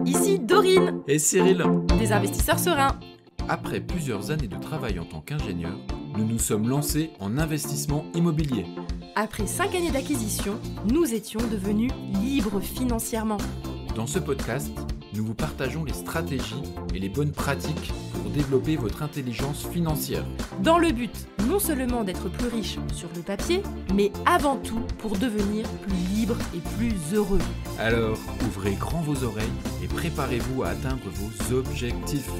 ici Dorine, Et Cyril. des investisseurs sereins. Après plusieurs années de travail en tant qu'ingénieur, nous nous sommes lancés en investissement immobilier. Après 5 années d'acquisition, nous étions devenus libres financièrement. Dans ce podcast, nous vous partageons les stratégies et les bonnes pratiques pour développer votre intelligence financière. Dans le but non seulement d'être plus riche sur le papier, mais avant tout pour devenir plus libre et plus heureux. Alors, ouvrez grand vos oreilles et préparez-vous à atteindre vos objectifs.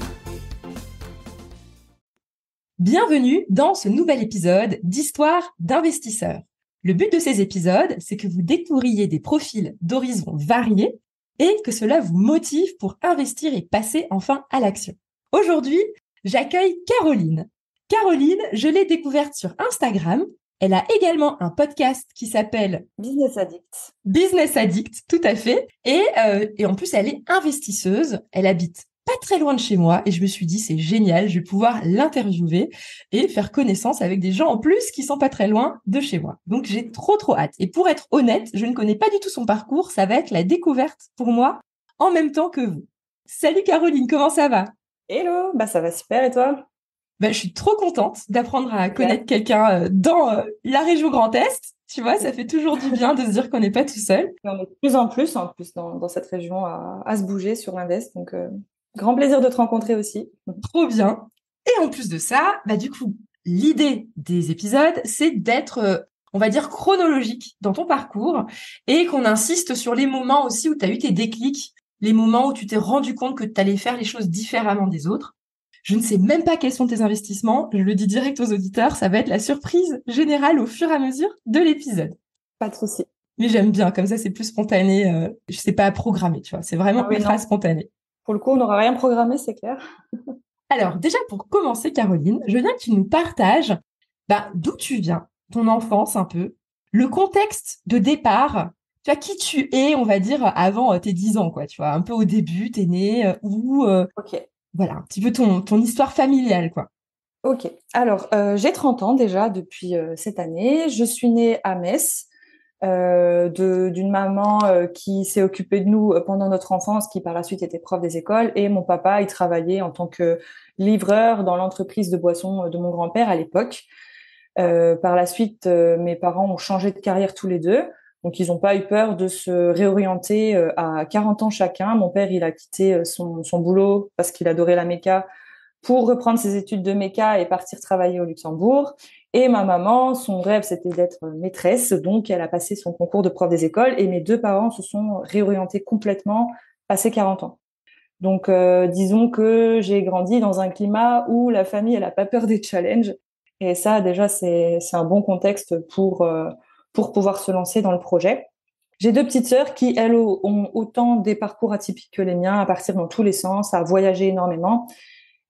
Bienvenue dans ce nouvel épisode d'Histoire d'investisseurs. Le but de ces épisodes, c'est que vous découvriez des profils d'horizons variés et que cela vous motive pour investir et passer enfin à l'action. Aujourd'hui, j'accueille Caroline. Caroline, je l'ai découverte sur Instagram. Elle a également un podcast qui s'appelle Business Addict. Business Addict, tout à fait. Et en plus, elle est investisseuse. Elle habite pas très loin de chez moi et je me suis dit, c'est génial, je vais pouvoir l'interviewer et faire connaissance avec des gens en plus qui sont pas très loin de chez moi. Donc, j'ai trop hâte. Et pour être honnête, je ne connais pas du tout son parcours. Ça va être la découverte pour moi en même temps que vous. Salut Caroline, comment ça va? Hello, ça va super et toi? Je suis trop contente d'apprendre à connaître quelqu'un dans la région Grand Est. Tu vois, ça fait toujours du bien de se dire qu'on n'est pas tout seul. On est de plus en plus dans cette région à se bouger sur l'invest. Donc, grand plaisir de te rencontrer aussi. Trop bien. Et en plus de ça, du coup, l'idée des épisodes, c'est d'être, on va dire, chronologique dans ton parcours et qu'on insiste sur les moments aussi où tu as eu tes déclics, les moments où tu t'es rendu compte que tu allais faire les choses différemment des autres. Je ne sais même pas quels sont tes investissements. Je le dis direct aux auditeurs, ça va être la surprise générale au fur et à mesure de l'épisode. Pas de souci. Mais j'aime bien, comme ça c'est plus spontané. Je sais pas à programmer, tu vois. C'est vraiment ultra spontané. Pour le coup, on n'aura rien programmé, c'est clair. Alors déjà pour commencer, Caroline, je veux bien que tu nous partages d'où tu viens, ton enfance un peu, le contexte de départ. Tu vois, qui tu es, on va dire, avant tes 10 ans, quoi. Tu vois, un peu au début, t'es né où Ok. Voilà, un petit peu ton histoire familiale, quoi. Ok. Alors, j'ai 30 ans déjà depuis cette année. Je suis née à Metz, d'une maman qui s'est occupée de nous pendant notre enfance, qui par la suite était prof des écoles, et mon papa, il travaillait en tant que livreur dans l'entreprise de boissons de mon grand-père à l'époque. Par la suite, mes parents ont changé de carrière tous les deux. Donc, ils n'ont pas eu peur de se réorienter à 40 ans chacun. Mon père, il a quitté son boulot parce qu'il adorait la méca pour reprendre ses études de méca et partir travailler au Luxembourg. Et ma maman, son rêve, c'était d'être maîtresse. Donc, elle a passé son concours de prof des écoles et mes deux parents se sont réorientés complètement passé 40 ans. Donc, disons que j'ai grandi dans un climat où la famille, elle a pas peur des challenges. Et ça, déjà, c'est un bon contexte pour pouvoir se lancer dans le projet. J'ai deux petites sœurs qui, elles, ont autant des parcours atypiques que les miens, à partir dans tous les sens, à voyager énormément.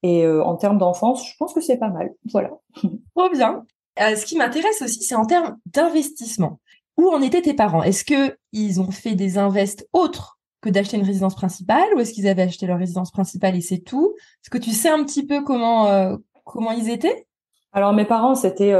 Et en termes d'enfance, je pense que c'est pas mal. Voilà. Trop bien. Ce qui m'intéresse aussi, c'est en termes d'investissement. Où en étaient tes parents? Est-ce que ils ont fait des invests autres que d'acheter une résidence principale, ou est-ce qu'ils avaient acheté leur résidence principale et c'est tout? Est-ce que tu sais un petit peu comment ils étaient? Alors, mes parents, c'était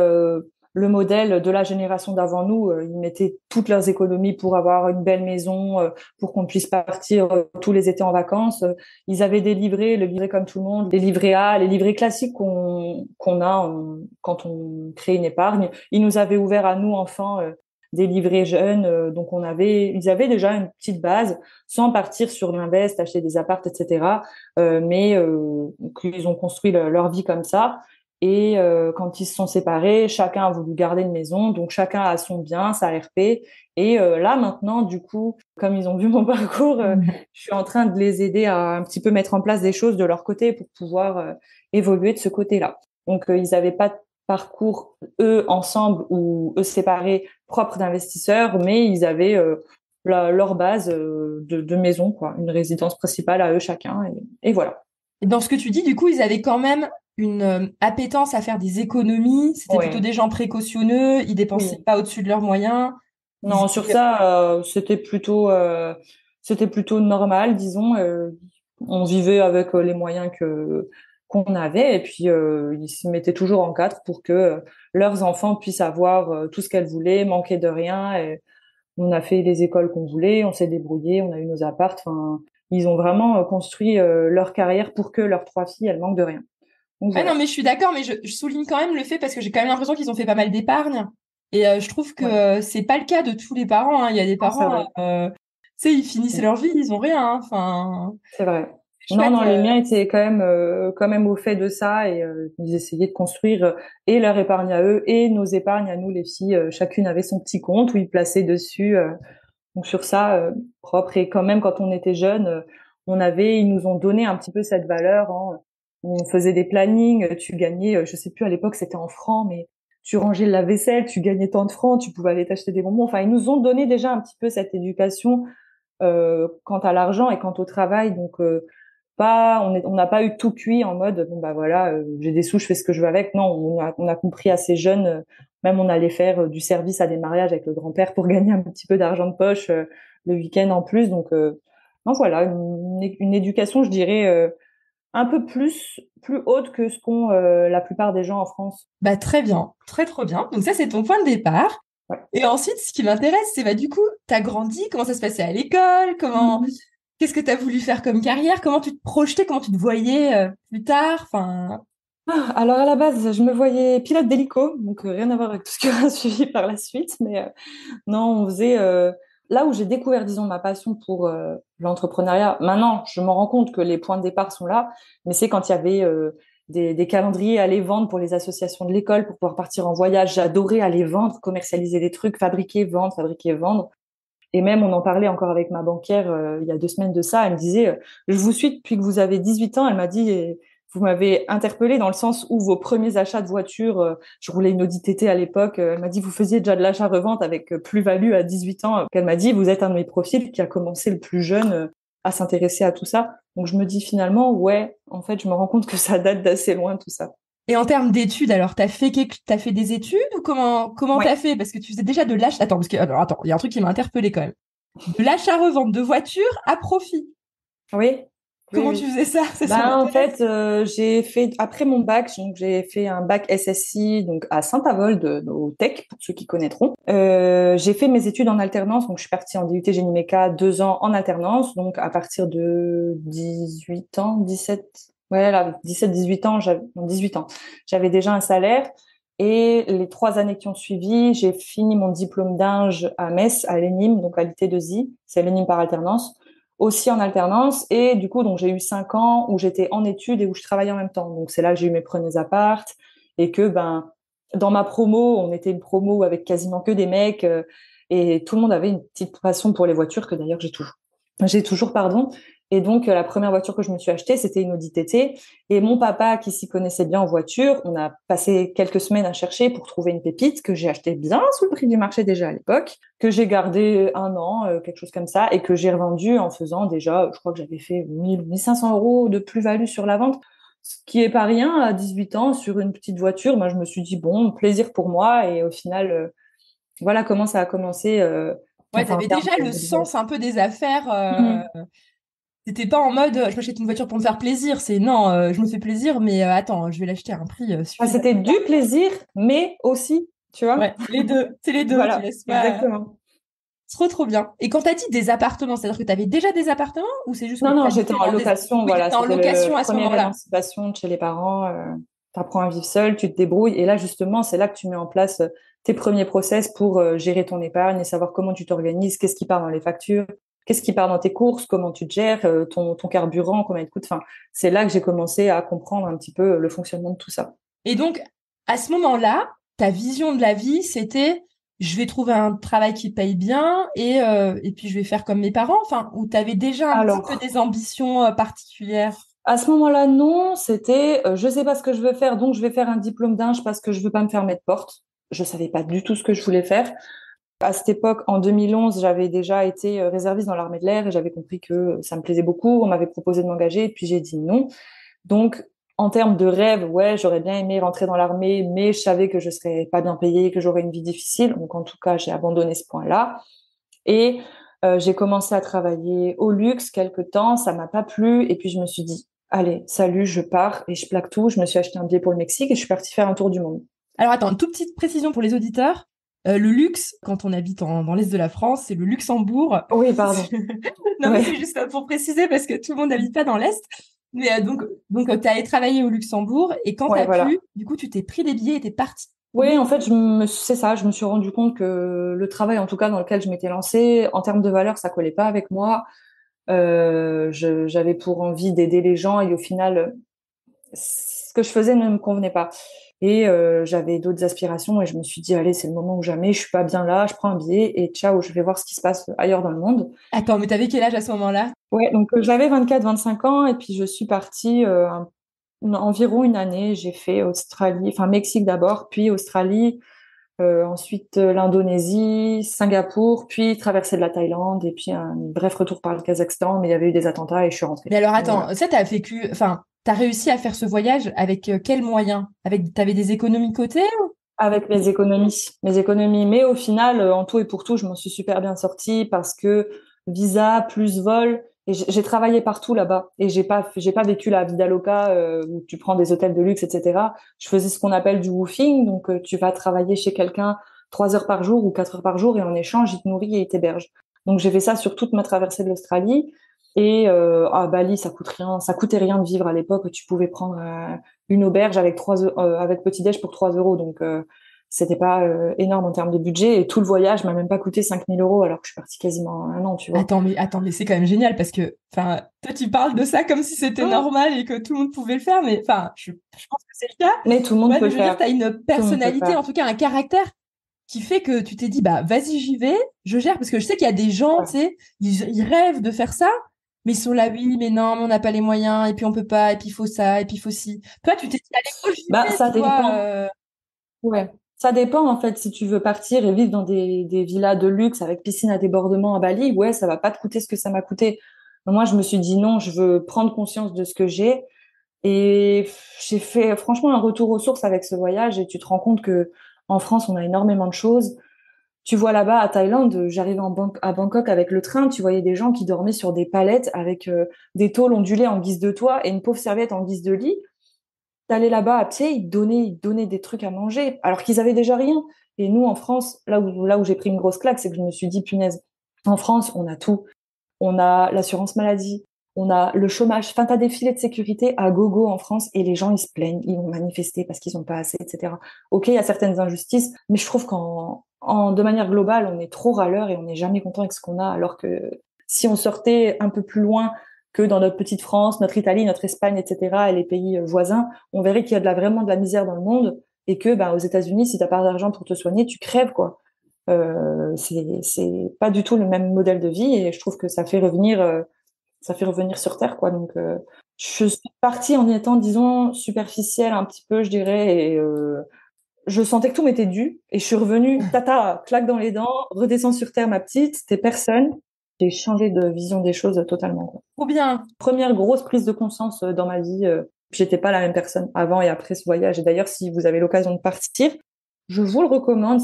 le modèle de la génération d'avant nous. Ils mettaient toutes leurs économies pour avoir une belle maison, pour qu'on puisse partir tous les étés en vacances. Ils avaient des livrets, le livret comme tout le monde, les livrets A, les livrets classiques qu'on a quand on crée une épargne. Ils nous avaient ouvert à nous, enfants, des livrets jeunes. Donc, ils avaient déjà une petite base sans partir sur l'invest, acheter des apparts, etc. Mais ils ont construit leur vie comme ça. Et quand ils se sont séparés, chacun a voulu garder une maison, donc chacun a son bien, sa RP. Et là maintenant, du coup, comme ils ont vu mon parcours, je suis en train de les aider à un petit peu mettre en place des choses de leur côté pour pouvoir évoluer de ce côté-là. Donc ils n'avaient pas de parcours eux ensemble ou eux séparés propres d'investisseurs, mais ils avaient leur base de maison, quoi, une résidence principale à eux chacun. Et voilà. Et dans ce que tu dis, du coup, ils avaient quand même une appétence à faire des économies. C'était plutôt des gens précautionneux. Ils dépensaient pas au-dessus de leurs moyens. Non, sur ça, c'était plutôt normal, disons. On vivait avec les moyens qu'on avait, et puis ils se mettaient toujours en cadre pour que leurs enfants puissent avoir tout ce qu'elles voulaient, manquer de rien. Et on a fait les écoles qu'on voulait, on s'est débrouillé, on a eu nos apparts. Enfin, ils ont vraiment construit leur carrière pour que leurs 3 filles, elles manquent de rien. Donc, Ouais, voilà. non, mais je suis d'accord, mais je souligne quand même le fait parce que j'ai quand même l'impression qu'ils ont fait pas mal d'épargne. Et je trouve que c'est pas le cas de tous les parents, hein. Il y a des Non, c'est parents, vrai. tu sais, ils finissent leur vie, ils ont rien, hein. Enfin, C'est vrai. c'est Non, chouette. non, les miens étaient quand même au fait de ça et ils essayaient de construire et leur épargne à eux et nos épargnes à nous, les filles. Chacune avait son petit compte où ils plaçaient dessus. Donc sur ça, propre. Et quand même, quand on était jeunes, ils nous ont donné un petit peu cette valeur. Hein. On faisait des plannings. Tu gagnais, je sais plus à l'époque, c'était en francs, mais tu rangeais la vaisselle, tu gagnais tant de francs, tu pouvais aller t'acheter des bonbons. Enfin, ils nous ont donné déjà un petit peu cette éducation quant à l'argent et quant au travail. Donc on n'a pas eu tout cuit en mode bon bah voilà, j'ai des sous, je fais ce que je veux avec. Non, on a compris assez jeune, même on allait faire du service à des mariages avec le grand-père pour gagner un petit peu d'argent de poche le week-end en plus. Donc non, voilà, une éducation, je dirais un peu plus haute que ce qu'ont la plupart des gens en France. Bah, très bien, très trop bien. Donc ça, c'est ton point de départ. Ouais. Et ensuite, ce qui m'intéresse, c'est bah du coup, t'as grandi, comment ça se passait à l'école, qu'est-ce que t'as voulu faire comme carrière, comment tu te projetais, comment tu te voyais plus tard, enfin. Alors à la base, je me voyais pilote d'hélico, donc rien à voir avec tout ce qui aura suivi par la suite, mais non, on faisait là où j'ai découvert, disons, ma passion pour l'entrepreneuriat. Maintenant, je me rends compte que les points de départ sont là, mais c'est quand il y avait des calendriers à aller vendre pour les associations de l'école pour pouvoir partir en voyage. J'adorais aller vendre, commercialiser des trucs, fabriquer, vendre, fabriquer, vendre. Et même, on en parlait encore avec ma banquière il y a 2 semaines de ça. Elle me disait, je vous suis depuis que vous avez 18 ans. Elle m'a dit, vous m'avez interpellée dans le sens où vos premiers achats de voitures, je roulais une Audi TT à l'époque, elle m'a dit, vous faisiez déjà de l'achat-revente avec plus-value à 18 ans. Elle m'a dit, vous êtes un de mes profils qui a commencé le plus jeune à s'intéresser à tout ça. Donc, je me dis finalement, ouais, en fait, je me rends compte que ça date d'assez loin, tout ça. Et en termes d'études, alors, t'as fait des études ou comment Ouais. t'as fait? Parce que tu faisais déjà de l'achat. Attends, parce que, alors, attends, il y a un truc qui m'a interpellée quand même. De l'achat-revente de voitures à profit. Oui. Oui, Comment tu oui. faisais ça? Ça En m'intéresse. fait, j'ai fait après mon bac, donc j'ai fait un bac SSI donc à Saint-Avold au Tech pour ceux qui connaîtront. J'ai fait mes études en alternance, donc je suis partie en DUT Génie Méca 2 ans en alternance, donc à partir de 18 ans, 17, ouais là 17, 18 ans, non, 18 ans, j'avais déjà un salaire. Et les 3 années qui ont suivi, j'ai fini mon diplôme d'Ing à Metz, à l'ENIM, donc à l'IT2I, c'est l'ENIM par alternance aussi en alternance et du coup donc j'ai eu 5 ans où j'étais en études et où je travaillais en même temps, donc c'est là que j'ai eu mes premiers apparts et que dans ma promo on était une promo avec quasiment que des mecs et tout le monde avait une petite passion pour les voitures que d'ailleurs j'ai toujours pardon. Et donc la première voiture que je me suis achetée c'était une Audi TT et mon papa qui s'y connaissait bien en voiture, on a passé quelques semaines à chercher pour trouver une pépite que j'ai achetée bien sous le prix du marché déjà à l'époque, que j'ai gardé 1 an, quelque chose comme ça, et que j'ai revendu en faisant déjà, je crois que j'avais fait 1 500 € de plus-value sur la vente, ce qui est pas rien à 18 ans sur une petite voiture. Moi, je me suis dit, bon, plaisir pour moi, et au final, voilà comment ça a commencé. Ouais, Enfin, en t'avais termes déjà de le sens business. un peu des affaires. Mhm. T'étais pas en mode je m'achète une voiture pour me faire plaisir. C'est non, je me fais plaisir, mais attends, je vais l'acheter à un prix suffisamment. C'était du plaisir, mais aussi, tu vois, Ouais, les deux. C'est les deux. Tu voilà, laisses pas. exactement. Trop bien. Et quand t'as dit des appartements, c'est-à-dire que t'avais déjà des appartements ou c'est juste que Non, non, j'étais t'habitais en dans des. location, Oui, voilà, t'étais en c'était le location à ce première moment-là. émancipation de chez les parents. T'apprends à vivre seul, tu te débrouilles, et là justement, c'est là que tu mets en place tes premiers process pour gérer ton épargne et savoir comment tu t'organises, qu'est-ce qui part dans les factures, qu'est-ce qui part dans tes courses, comment tu te gères, ton carburant, combien il te coûte. Enfin, c'est là que j'ai commencé à comprendre un petit peu le fonctionnement de tout ça. Et donc, à ce moment-là, ta vision de la vie, c'était je vais trouver un travail qui paye bien et puis je vais faire comme mes parents, enfin, ou t'avais déjà un petit peu Alors, des ambitions particulières. à ce moment-là, non, c'était je sais pas ce que je veux faire, donc je vais faire un diplôme d'Ing parce que je veux pas me fermer de porte. Je savais pas du tout ce que je voulais faire. À cette époque, en 2011, j'avais déjà été réserviste dans l'armée de l'air et j'avais compris que ça me plaisait beaucoup. On m'avait proposé de m'engager, puis j'ai dit non. Donc, en termes de rêve, ouais, j'aurais bien aimé rentrer dans l'armée, mais je savais que je serais pas bien payée, que j'aurais une vie difficile. Donc, en tout cas, j'ai abandonné ce point-là. Et j'ai commencé à travailler au luxe quelque temps. Ça m'a pas plu. Et puis, je me suis dit, allez, salut, je pars et je plaque tout. Je me suis acheté un billet pour le Mexique et je suis partie faire un tour du monde. Alors attends, une toute petite précision pour les auditeurs. Le luxe, quand on habite dans l'Est de la France, c'est le Luxembourg. Oui, pardon. Non, mais Ouais. c'est juste pour préciser parce que tout le monde n'habite pas dans l'Est. Mais donc tu allé travailler au Luxembourg et quand Ouais, t'as voilà. pu, du coup, tu t'es pris des billets et t'es parti. Oui, en fait, c'est ça, je me suis rendu compte que le travail, en tout cas, dans lequel je m'étais lancée, en termes de valeur, ça collait pas avec moi. J'avais pour envie d'aider les gens et au final, ce que je faisais ne me convenait pas. Et j'avais d'autres aspirations et je me suis dit, allez, c'est le moment ou jamais, je suis pas bien là, je prends un billet et ciao, je vais voir ce qui se passe ailleurs dans le monde. Attends, mais t'avais quel âge à ce moment-là? Ouais, donc j'avais 24-25 ans et puis je suis partie environ une année. J'ai fait Australie, enfin Mexique d'abord, puis Australie, ensuite l'Indonésie, Singapour, puis traversée de la Thaïlande et puis un bref retour par le Kazakhstan, mais il y avait eu des attentats et je suis rentrée. Mais alors Donc, attends, voilà. ça t'as réussi à faire ce voyage avec quels moyens? T'avais des économies côté? Avec mes économies, mais au final, en tout et pour tout, je m'en suis super bien sortie parce que visa plus vol, et j'ai travaillé partout là-bas et j'ai pas vécu la vida loca où tu prends des hôtels de luxe, etc. Je faisais ce qu'on appelle du woofing, donc tu vas travailler chez quelqu'un 3 heures par jour ou 4 heures par jour et en échange, il te nourrit et il t'héberge. Donc j'ai fait ça sur toute ma traversée de l'Australie et à Bali, ça coûtait rien de vivre à l'époque. Tu pouvais prendre une auberge avec avec petit-déj pour 3 euros. Donc, c'était pas énorme en termes de budget. Et tout le voyage m'a même pas coûté 5 000 euros alors que je suis partie quasiment un an, tu vois. Attends, mais c'est quand même génial parce que, enfin, toi, tu parles de ça comme si c'était Oh, normal et que tout le monde pouvait le faire, mais enfin, je pense que c'est le cas. mais tout le monde Ouais, peut mais le je veux dire, faire. t'as une Tout le monde peut le personnalité, faire. en tout cas, un caractère qui fait que tu t'es dit, bah, vas-y, j'y vais, je gère, parce que je sais qu'il y a des gens, Ouais. tu sais, ils rêvent de faire ça, mais ils sont là, oui, mais non, mais on n'a pas les moyens, et puis on peut pas, et puis il faut ça, et puis il faut ci. Toi, tu t'es dit, allez, go, j'y Bah, vais, ça tu vois. dépend. Ouais. Ça dépend, en fait, si tu veux partir et vivre dans des villas de luxe avec piscine à débordement à Bali, ouais, ça va pas te coûter ce que ça m'a coûté. Moi, je me suis dit non, je veux prendre conscience de ce que j'ai. Et j'ai fait franchement un retour aux sources avec ce voyage et tu te rends compte que en France, on a énormément de choses. Tu vois là-bas à Thaïlande, j'arrivais à Bangkok avec le train, tu voyais des gens qui dormaient sur des palettes avec des tôles ondulées en guise de toit et une pauvre serviette en guise de lit. T'allais là-bas à pied, ils te donnaient des trucs à manger alors qu'ils avaient déjà rien. Et nous, en France, là où j'ai pris une grosse claque, c'est que je me suis dit, punaise, en France, on a tout. On a l'assurance maladie, on a le chômage. Enfin, t'as des filets de sécurité à gogo en France et les gens, ils se plaignent, ils vont manifester parce qu'ils ont pas assez, etc. Ok, il y a certaines injustices, mais je trouve de manière globale, on est trop râleur et on n'est jamais content avec ce qu'on a, alors que si on sortait un peu plus loin que dans notre petite France, notre Italie, notre Espagne, etc., et les pays voisins, on verrait qu'il y a vraiment de la misère dans le monde et que, ben, aux États-Unis, si t'as pas d'argent pour te soigner, tu crèves, quoi. C'est pas du tout le même modèle de vie et je trouve que ça fait revenir sur terre, quoi. Donc je suis partie en étant, disons, superficielle un petit peu, je dirais, et je sentais que tout m'était dû et je suis revenue, tata, claque dans les dents, redescends sur terre, ma petite, t'es personne. J'ai changé de vision des choses totalement, quoi. Trop bien. Première grosse prise de conscience dans ma vie. J'étais pas la même personne avant et après ce voyage. Et d'ailleurs, si vous avez l'occasion de partir, je vous le recommande.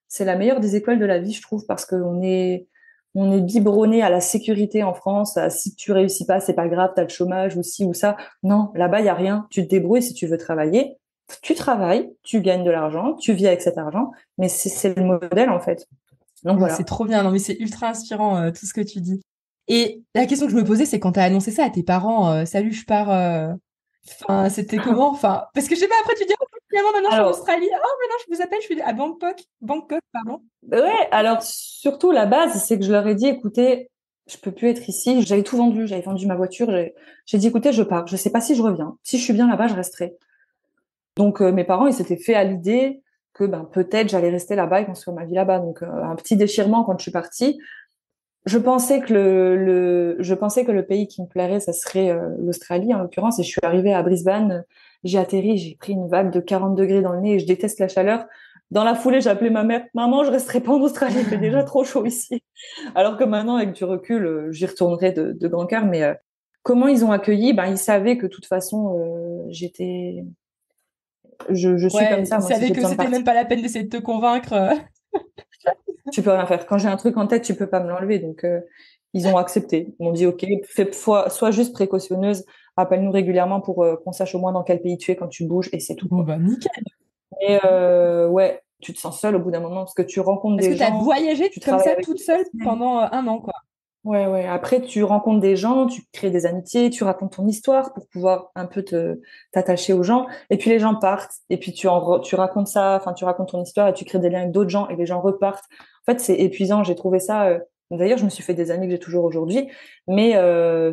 C'est la meilleure des écoles de la vie, je trouve, parce on est biberonné à la sécurité en France. Si tu réussis pas, c'est pas grave, t'as le chômage ou ci ou ça. Non, là-bas, il y a rien. Tu te débrouilles si tu veux travailler. Tu travailles, tu gagnes de l'argent, tu vis avec cet argent. Mais c'est le modèle, en fait. Donc Ouais, c'est voilà. trop bien. Non, mais c'est ultra inspirant, tout ce que tu dis. Et la question que je me posais, c'est quand t'as annoncé ça à tes parents, salut, je pars. Enfin, c'était comment? Enfin, parce que je sais pas, après tu dis, oh, finalement, maintenant je suis en Alors, Australie. Oh, maintenant je vous appelle, je suis à Bangkok. Bangkok, pardon. ouais, alors surtout la base, c'est que je leur ai dit, écoutez, je peux plus être ici. J'avais tout vendu, j'avais vendu ma voiture. J'ai dit, écoutez, je pars. Je sais pas si je reviens. Si je suis bien là-bas, je resterai. Donc mes parents, ils s'étaient fait à l'idée que ben peut-être j'allais rester là-bas et construire ma vie là-bas. Donc un petit déchirement quand je suis partie. Je pensais que je pensais que le pays qui me plairait, ça serait l'Australie en l'occurrence. Et je suis arrivée à Brisbane, j'ai atterri, j'ai pris une vague de 40 degrés dans le nez et je déteste la chaleur. Dans la foulée, j'ai appelé ma mère, maman, je resterai pas en Australie, il fait déjà trop chaud ici. Alors que maintenant, avec du recul, j'y retournerai de grand cœur. Mais comment ils ont accueilli? Ben, ils savaient que de toute façon, je suis comme Ouais, ça. ils Moi, si savaient j'ai que besoin de c'était partir, même pas la peine d'essayer de te convaincre. tu peux rien faire. Quand j'ai un truc en tête, tu peux pas me l'enlever. Donc, ils ont accepté. Ils m'ont dit, OK, sois juste précautionneuse. Appelle-nous régulièrement pour qu'on sache au moins dans quel pays tu es quand tu bouges et c'est tout, Bon, quoi. bah, nickel. Et ouais. tu te sens seule au bout d'un moment parce que tu rencontres Parce des que tu as gens, voyagé tu comme travailles ça avec toute des seule personnes. pendant un an, quoi. Ouais. Après, tu rencontres des gens, tu crées des amitiés, tu racontes ton histoire pour pouvoir un peu t'attacher aux gens. Et puis les gens partent. Et puis tu racontes ça, enfin tu racontes ton histoire et tu crées des liens avec d'autres gens et les gens repartent. En fait, c'est épuisant. J'ai trouvé ça. D'ailleurs, je me suis fait des amis que j'ai toujours aujourd'hui. Mais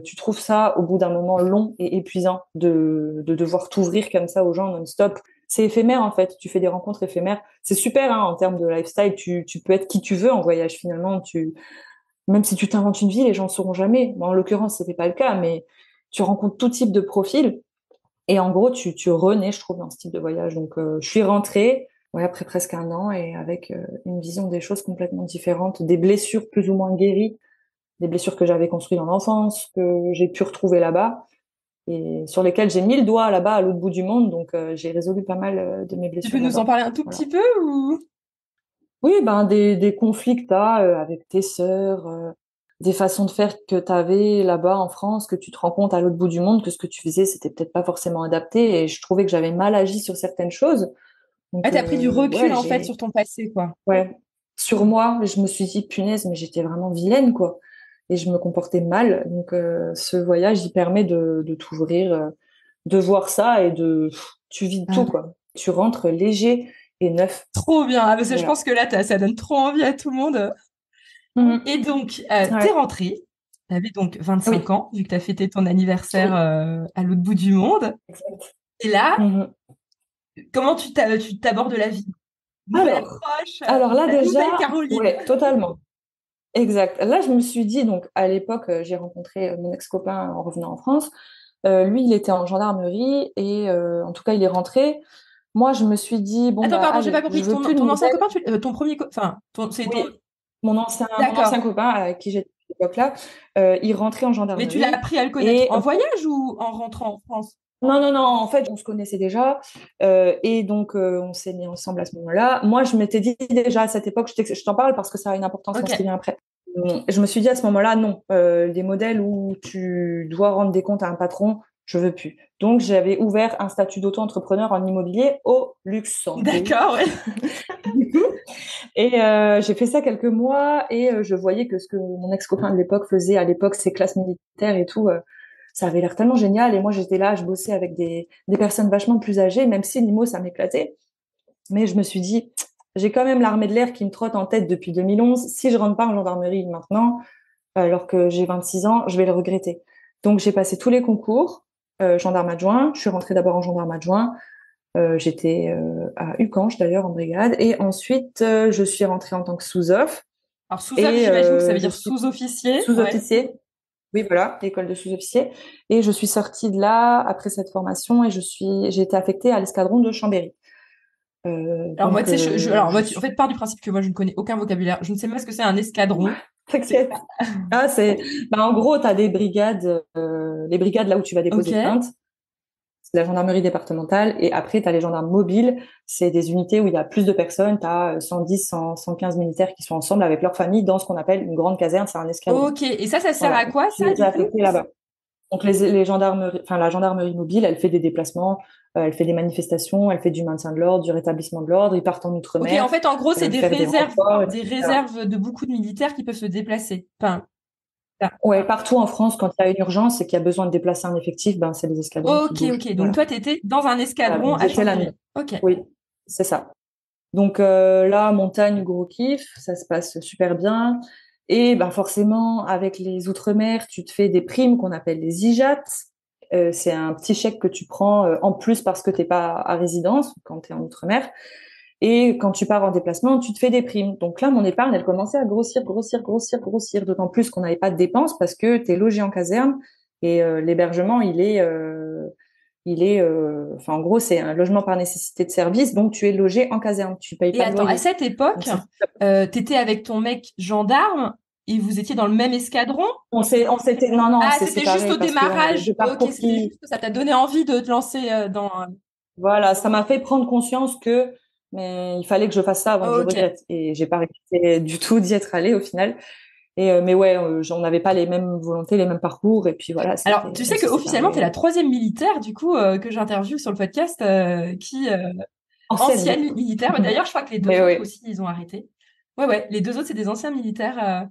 tu trouves ça au bout d'un moment long et épuisant de devoir t'ouvrir comme ça aux gens non-stop. C'est éphémère en fait. Tu fais des rencontres éphémères. C'est super hein, en termes de lifestyle. Tu peux être qui tu veux en voyage finalement. Même si tu t'inventes une vie, les gens ne sauront jamais. Bon, en l'occurrence, c'était pas le cas, mais tu rencontres tout type de profil. Et en gros, tu renais, je trouve, dans ce type de voyage. Donc, je suis rentrée, ouais, après presque un an, et avec une vision des choses complètement différente, des blessures plus ou moins guéries, des blessures que j'avais construites dans l'enfance, que j'ai pu retrouver là-bas, et sur lesquelles j'ai mis le doigt là-bas, à l'autre bout du monde. Donc, j'ai résolu pas mal de mes Tu blessures peux nous en là-bas. parler un tout Voilà. petit peu ou... Oui, ben des conflits que t'as avec tes sœurs, des façons de faire que t'avais là-bas en France, que tu te rends compte à l'autre bout du monde que ce que tu faisais, c'était peut-être pas forcément adapté, et je trouvais que j'avais mal agi sur certaines choses. Ah, Donc t'as pris du recul, ouais, en fait, sur ton passé, quoi. ouais, sur moi, je me suis dit punaise, mais j'étais vraiment vilaine quoi, et je me comportais mal. Donc ce voyage, il permet de t'ouvrir, de voir ça et tu vides Ah, tout quoi. Tu rentres léger et neuf. trop bien. Ah, parce que je Voilà. pense que là, ça donne trop envie à tout le monde. Mhm. Et donc, t'es Ouais. rentrée. T'avais donc 25 Oui. ans, vu que t'as fêté ton anniversaire Oui. à l'autre bout du monde. Exact. Et là, Mhm. comment tu t'abordes la vie? Nouvelle Alors, approche, alors là la déjà, nouvelle Caroline. ouais, totalement. Exact. Là, je me suis dit, donc à l'époque, j'ai rencontré mon ex-copain en revenant en France. Lui, il était en gendarmerie et en tout cas, il est rentré. Moi, je me suis dit, bon Attends, bah pardon, j'ai pas allez, je compris. veux Ton, plus de ton ancien nouvelles. copain, ton premier enfin, c'est ton. Oui, mon ancien D'accord. copain avec qui j'étais à cette époque-là, il rentrait en Mais tu l'as gendarmerie appris à le connaître et en voyage ou en rentrant en France? non, en fait, on se connaissait déjà et donc on s'est mis ensemble à ce moment-là. Moi, je m'étais dit déjà à cette époque, je t'en parle parce que ça a une importance dans ce qui Ok. vient après. Je me suis dit à ce moment-là, non, des modèles où tu dois rendre des comptes à un patron, je veux plus. Donc, j'avais ouvert un statut d'auto-entrepreneur en immobilier au Luxembourg. D'accord, ouais. Et j'ai fait ça quelques mois et je voyais que ce que mon ex-copain de l'époque faisait à l'époque, ses classes militaires et tout, ça avait l'air tellement génial. Et moi, j'étais là, je bossais avec des personnes vachement plus âgées, même si l'IMO, ça m'éclatait. Mais je me suis dit, j'ai quand même l'armée de l'air qui me trotte en tête depuis 2011. Si je rentre pas en gendarmerie maintenant, alors que j'ai 26 ans, je vais le regretter. Donc, j'ai passé tous les concours, gendarme adjoint. Je suis rentrée d'abord en gendarme adjoint. J'étais à Ucange d'ailleurs en brigade. Et ensuite, je suis rentrée en tant que sous-off. Alors, sous-off, Et j'imagine que ça veut je dire suis sous-officier. Ouais. sous-officier. Oui, voilà, école de sous-officier. Et je suis sortie de là après cette formation et j'ai été affectée à l'escadron de Chambéry. Alors, moi, Donc, tu sais, alors, je moi, en suis... fait, pars du principe que moi, je ne connais aucun vocabulaire. Je ne sais même pas ce que c'est un escadron. C'est... T'inquiète. Ah, bah, en gros, t'as des brigades, les brigades là où tu vas Ok. déposer plainte. C'est la gendarmerie départementale. Et après, t'as les gendarmes mobiles. C'est des unités où il y a plus de personnes. T'as 110, 115 militaires qui sont ensemble avec leur famille dans ce qu'on appelle une grande caserne. C'est un escadron. Ok. Et ça sert Voilà. à quoi, J'ai ça, été du coup? affectée là-bas. Donc les gendarmeries, enfin la gendarmerie mobile, elle fait des déplacements, elle fait des manifestations, elle fait du maintien de l'ordre, du rétablissement de l'ordre. Ils partent en Ok, en outre-mer, fait, en gros, c'est faire des renforts, des etc. réserves de beaucoup de militaires qui peuvent se déplacer. Enfin, ça. Ouais, partout en France, quand il y a une urgence et qu'il y a besoin de déplacer un effectif, ben c'est les escadrons qui Ok, bougent. ok. Donc, Voilà. toi, tu étais dans un Voilà, escadron donc à j'étais la Chambéry. nuit. Ok. Oui, c'est ça. Donc là, montagne, gros kiff, ça se passe super bien. Et ben forcément, avec les outre-mer, tu te fais des primes qu'on appelle les IJAT. C'est un petit chèque que tu prends en plus parce que t'es pas à résidence quand tu es en outre-mer. Et quand tu pars en déplacement, tu te fais des primes. Donc là, mon épargne, elle commençait à grossir. D'autant plus qu'on n'avait pas de dépenses parce que tu es logé en caserne et l'hébergement, enfin en gros, c'est un logement par nécessité de service. Donc tu es logé en caserne. Tu payes Et pas de attends, à loyer. cette époque, Donc, t'étais avec ton mec gendarme et vous étiez dans le même escadron? non, Ah, c'est c'était juste séparé au parce qu'on avait deux démarrage. Ok, parcours c'était juste que ça t'a donné envie de te lancer dans... voilà, ça m'a fait prendre conscience que, mais il fallait que je fasse ça avant que je Ok. regrette. Et j'ai pas regretté du tout d'y être allée au final. Et mais ouais, on n'avait pas les mêmes volontés, les mêmes parcours. Et puis voilà, Alors, tu on sais que s'est officiellement, séparés. t'es la troisième militaire, du coup, que j'interviewe sur le podcast, qui... anciennes militaires. D'ailleurs, je crois que les deux Mais autres oui. aussi, ils ont arrêté. Ouais, les deux autres, c'est des anciens militaires.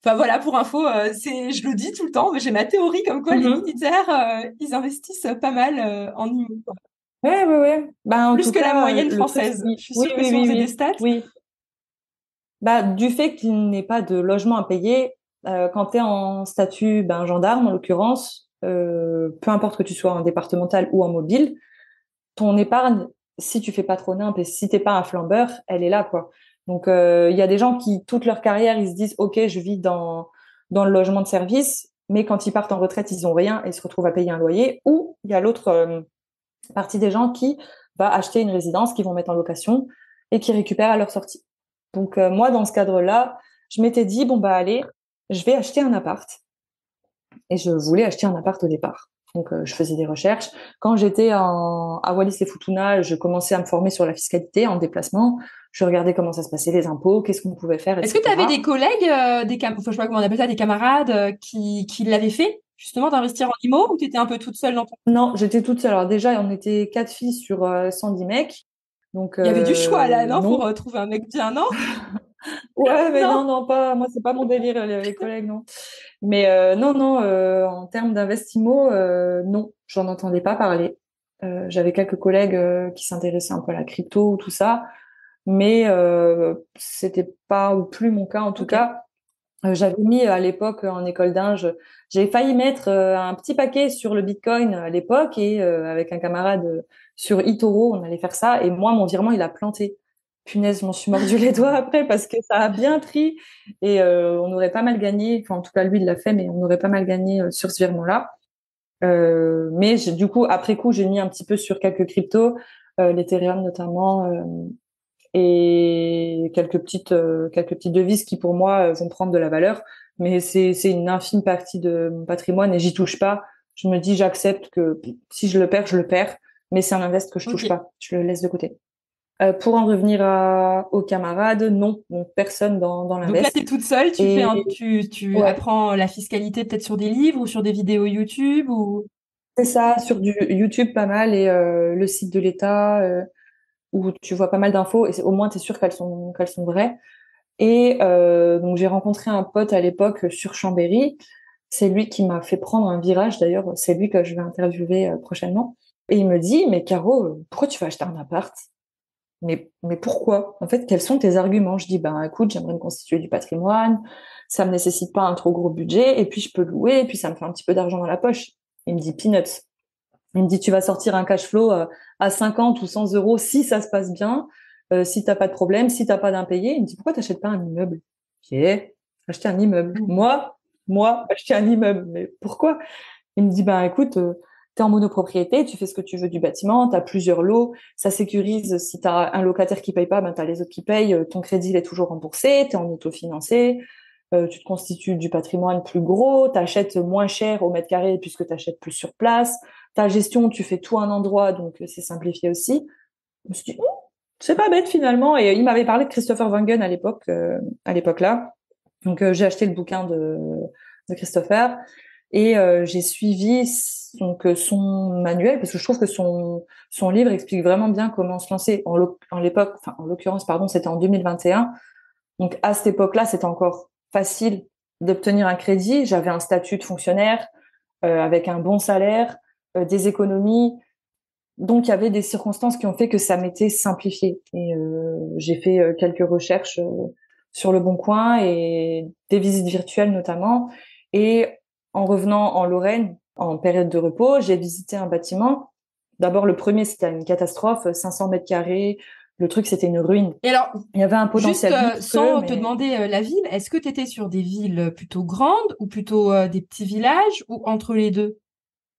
Enfin voilà, pour info, je le dis tout le temps, mais j'ai ma théorie comme quoi les militaires, ils investissent pas mal en immo. Ouais. Bah, en Plus tout que la cas, moyenne le truc, française. Je suis oui, sûre que oui, si on oui, faisait des oui, stats. oui. Bah, du fait qu'il n'ait pas de logement à payer, quand tu es en statut gendarme, en l'occurrence, peu importe que tu sois en départemental ou en mobile, ton épargne, si tu fais pas trop nimp et si t'es pas un flambeur, elle est là, quoi. Donc, il y a des gens qui, toute leur carrière, ils se disent, OK, je vis dans le logement de service, mais quand ils partent en retraite, ils ont rien et se retrouvent à payer un loyer. Ou il y a l'autre partie des gens qui va acheter une résidence, qui vont mettre en location et qui récupèrent à leur sortie. Donc, moi, dans ce cadre-là, je m'étais dit, bon, bah, allez, je vais acheter un appart. Et je voulais acheter un appart au départ. Donc, je faisais des recherches. Quand j'étais à Wallis et Futuna, je commençais à me former sur la fiscalité en déplacement. Je regardais comment ça se passait, les impôts, qu'est-ce qu'on pouvait faire, Est-ce que tu etc. avais des collègues, enfin, je sais pas comment on appelle ça, des camarades qui l'avaient fait, justement, d'investir en IMO, ou tu étais un peu toute seule dans ton... Non, j'étais toute seule. Alors déjà, on était 4 filles sur 110 mecs. Donc, Il y avait du choix là, non, non. pour trouver un mec bien, non? Ouais, mais Non. non, pas. Moi, c'est pas mon délire, les collègues, non. Mais non, en termes d'investissement, non, j'en entendais pas parler. J'avais quelques collègues qui s'intéressaient un peu à la crypto, tout ça, mais c'était pas ou plus mon cas en tout cas. J'avais mis à l'époque en école d'ingé, j'ai failli mettre un petit paquet sur le Bitcoin à l'époque et avec un camarade sur eToro, on allait faire ça et moi mon virement il a planté. Punaise, je m'en suis mordu les doigts après parce que ça a bien pris et on aurait pas mal gagné. Enfin en tout cas lui il l'a fait, mais on aurait pas mal gagné sur ce virement-là. Mais du coup après coup j'ai mis un petit peu sur quelques cryptos, l'Ethereum notamment. Et quelques petites devises qui pour moi vont prendre de la valeur, mais c'est une infime partie de mon patrimoine et j'y touche pas. Je me dis j'accepte que si je le perds, je le perds, mais c'est un invest que je touche pas, je le laisse de côté. Pour en revenir aux camarades, non, donc personne dans Donc là, l'invest. tu es toute seule, Et tu ouais, apprends la fiscalité peut-être sur des livres ou sur des vidéos YouTube ou... c'est ça, sur du YouTube pas mal et le site de l'État où tu vois pas mal d'infos et au moins tu es sûr qu'elles sont vraies. Et donc j'ai rencontré un pote à l'époque sur Chambéry. C'est lui qui m'a fait prendre un virage. D'ailleurs, c'est lui que je vais interviewer prochainement. Et il me dit, mais Caro, pourquoi tu vas acheter un appart? Mais pourquoi? En fait, quels sont tes arguments? Je dis, ben écoute, j'aimerais me constituer du patrimoine. Ça me nécessite pas un trop gros budget. Et puis je peux louer. Et puis ça me fait un petit peu d'argent dans la poche. Il me dit, peanuts. Il me dit, tu vas sortir un cash flow à 50 ou 100 euros si ça se passe bien, si t'as pas de problème, si t'as pas d'impayé. Il me dit, pourquoi t'achètes pas un immeuble? Ok, acheter un immeuble. Moi, acheter un immeuble. Mais pourquoi? Il me dit, ben écoute, t'es en monopropriété, tu fais ce que tu veux du bâtiment, t'as plusieurs lots, ça sécurise. Si t'as un locataire qui paye pas, ben t'as les autres qui payent. Ton crédit il est toujours remboursé, t'es en autofinancé. Tu te constitues du patrimoine plus gros, t'achètes moins cher au mètre carré puisque t'achètes plus sur place. Ta gestion, tu fais tout à un endroit, donc c'est simplifié aussi. Je me suis dit, c'est pas bête finalement. Et il m'avait parlé de Christopher Wangen à l'époque là. Donc j'ai acheté le bouquin de Christopher et j'ai suivi donc son manuel parce que je trouve que son livre explique vraiment bien comment se lancer. En l'occurrence, pardon, c'était en 2021. Donc à cette époque-là, c'était encore facile d'obtenir un crédit. J'avais un statut de fonctionnaire avec un bon salaire, des économies. Donc il y avait des circonstances qui ont fait que ça m'était simplifié. Et j'ai fait quelques recherches sur le Bon Coin et des visites virtuelles notamment. Et en revenant en Lorraine, en période de repos, j'ai visité un bâtiment. D'abord, le premier, c'était une catastrophe, 500 mètres carrés. Le truc, c'était une ruine. Et alors, Il y avait un juste potentiel sans mais... te demander la ville, est-ce que tu étais sur des villes plutôt grandes ou plutôt des petits villages ou entre les deux?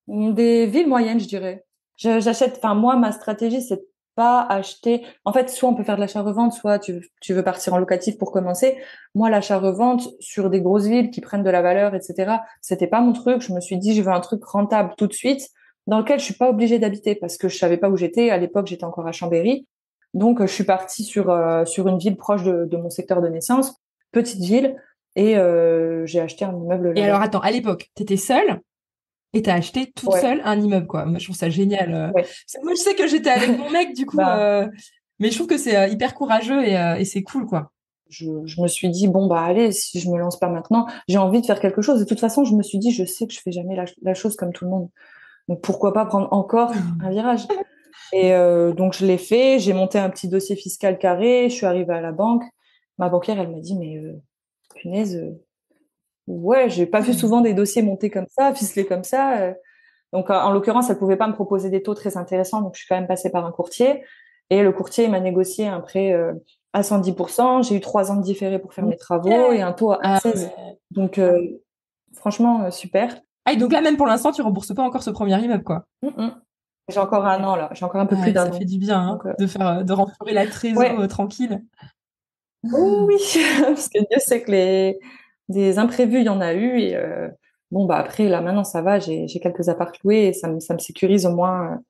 Des villes moyennes, je dirais. J'achète, enfin, moi, ma stratégie, c'est pas acheter. En fait, soit on peut faire de l'achat-revente, soit tu veux partir en locatif pour commencer. Moi, l'achat-revente sur des grosses villes qui prennent de la valeur, etc., c'était pas mon truc. Je me suis dit, je veux un truc rentable tout de suite, dans lequel je suis pas obligée d'habiter parce que je savais pas où j'étais. À l'époque, j'étais encore à Chambéry. Donc, je suis partie sur une ville proche de mon secteur de naissance, petite ville, et j'ai acheté un immeuble Et là-bas. alors, attends, à l'époque, tu étais seule et tu as acheté toute Ouais, seule un immeuble, quoi. Moi, je trouve ça génial. ouais. Parce que moi, je sais que j'étais avec mon mec, du coup, Bah, Mais je trouve que c'est hyper courageux et c'est cool, quoi. Je me suis dit, bon, bah, allez, si je me lance pas maintenant, j'ai envie de faire quelque chose. De toute façon, je me suis dit, je sais que je fais jamais la chose comme tout le monde. Donc, pourquoi pas prendre encore un virage? Et donc, je l'ai fait. J'ai monté un petit dossier fiscal carré. Je suis arrivée à la banque. Ma banquière, elle m'a dit, mais punaise, ouais, j'ai pas vu souvent des dossiers montés comme ça, ficelés comme ça. Donc, en l'occurrence, elle pouvait pas me proposer des taux très intéressants. Donc, je suis quand même passée par un courtier. Et le courtier m'a négocié un prêt à 110%. J'ai eu 3 ans de différé pour faire mes travaux et un taux à 1,16. Ouais. Donc, franchement, super. Ah, et donc là, même pour l'instant, tu rembourses pas encore ce premier immeuble, quoi. J'ai encore un an, là. J'ai encore un peu plus Ouais, d'un ça an. fait du bien, hein, Donc, de renflouer la trésor ouais. tranquille. Oh oui, parce que Dieu sait que des imprévus, il y en a eu. Et bon, bah après, là, maintenant, ça va. J'ai quelques apparts loués et ça me sécurise au moins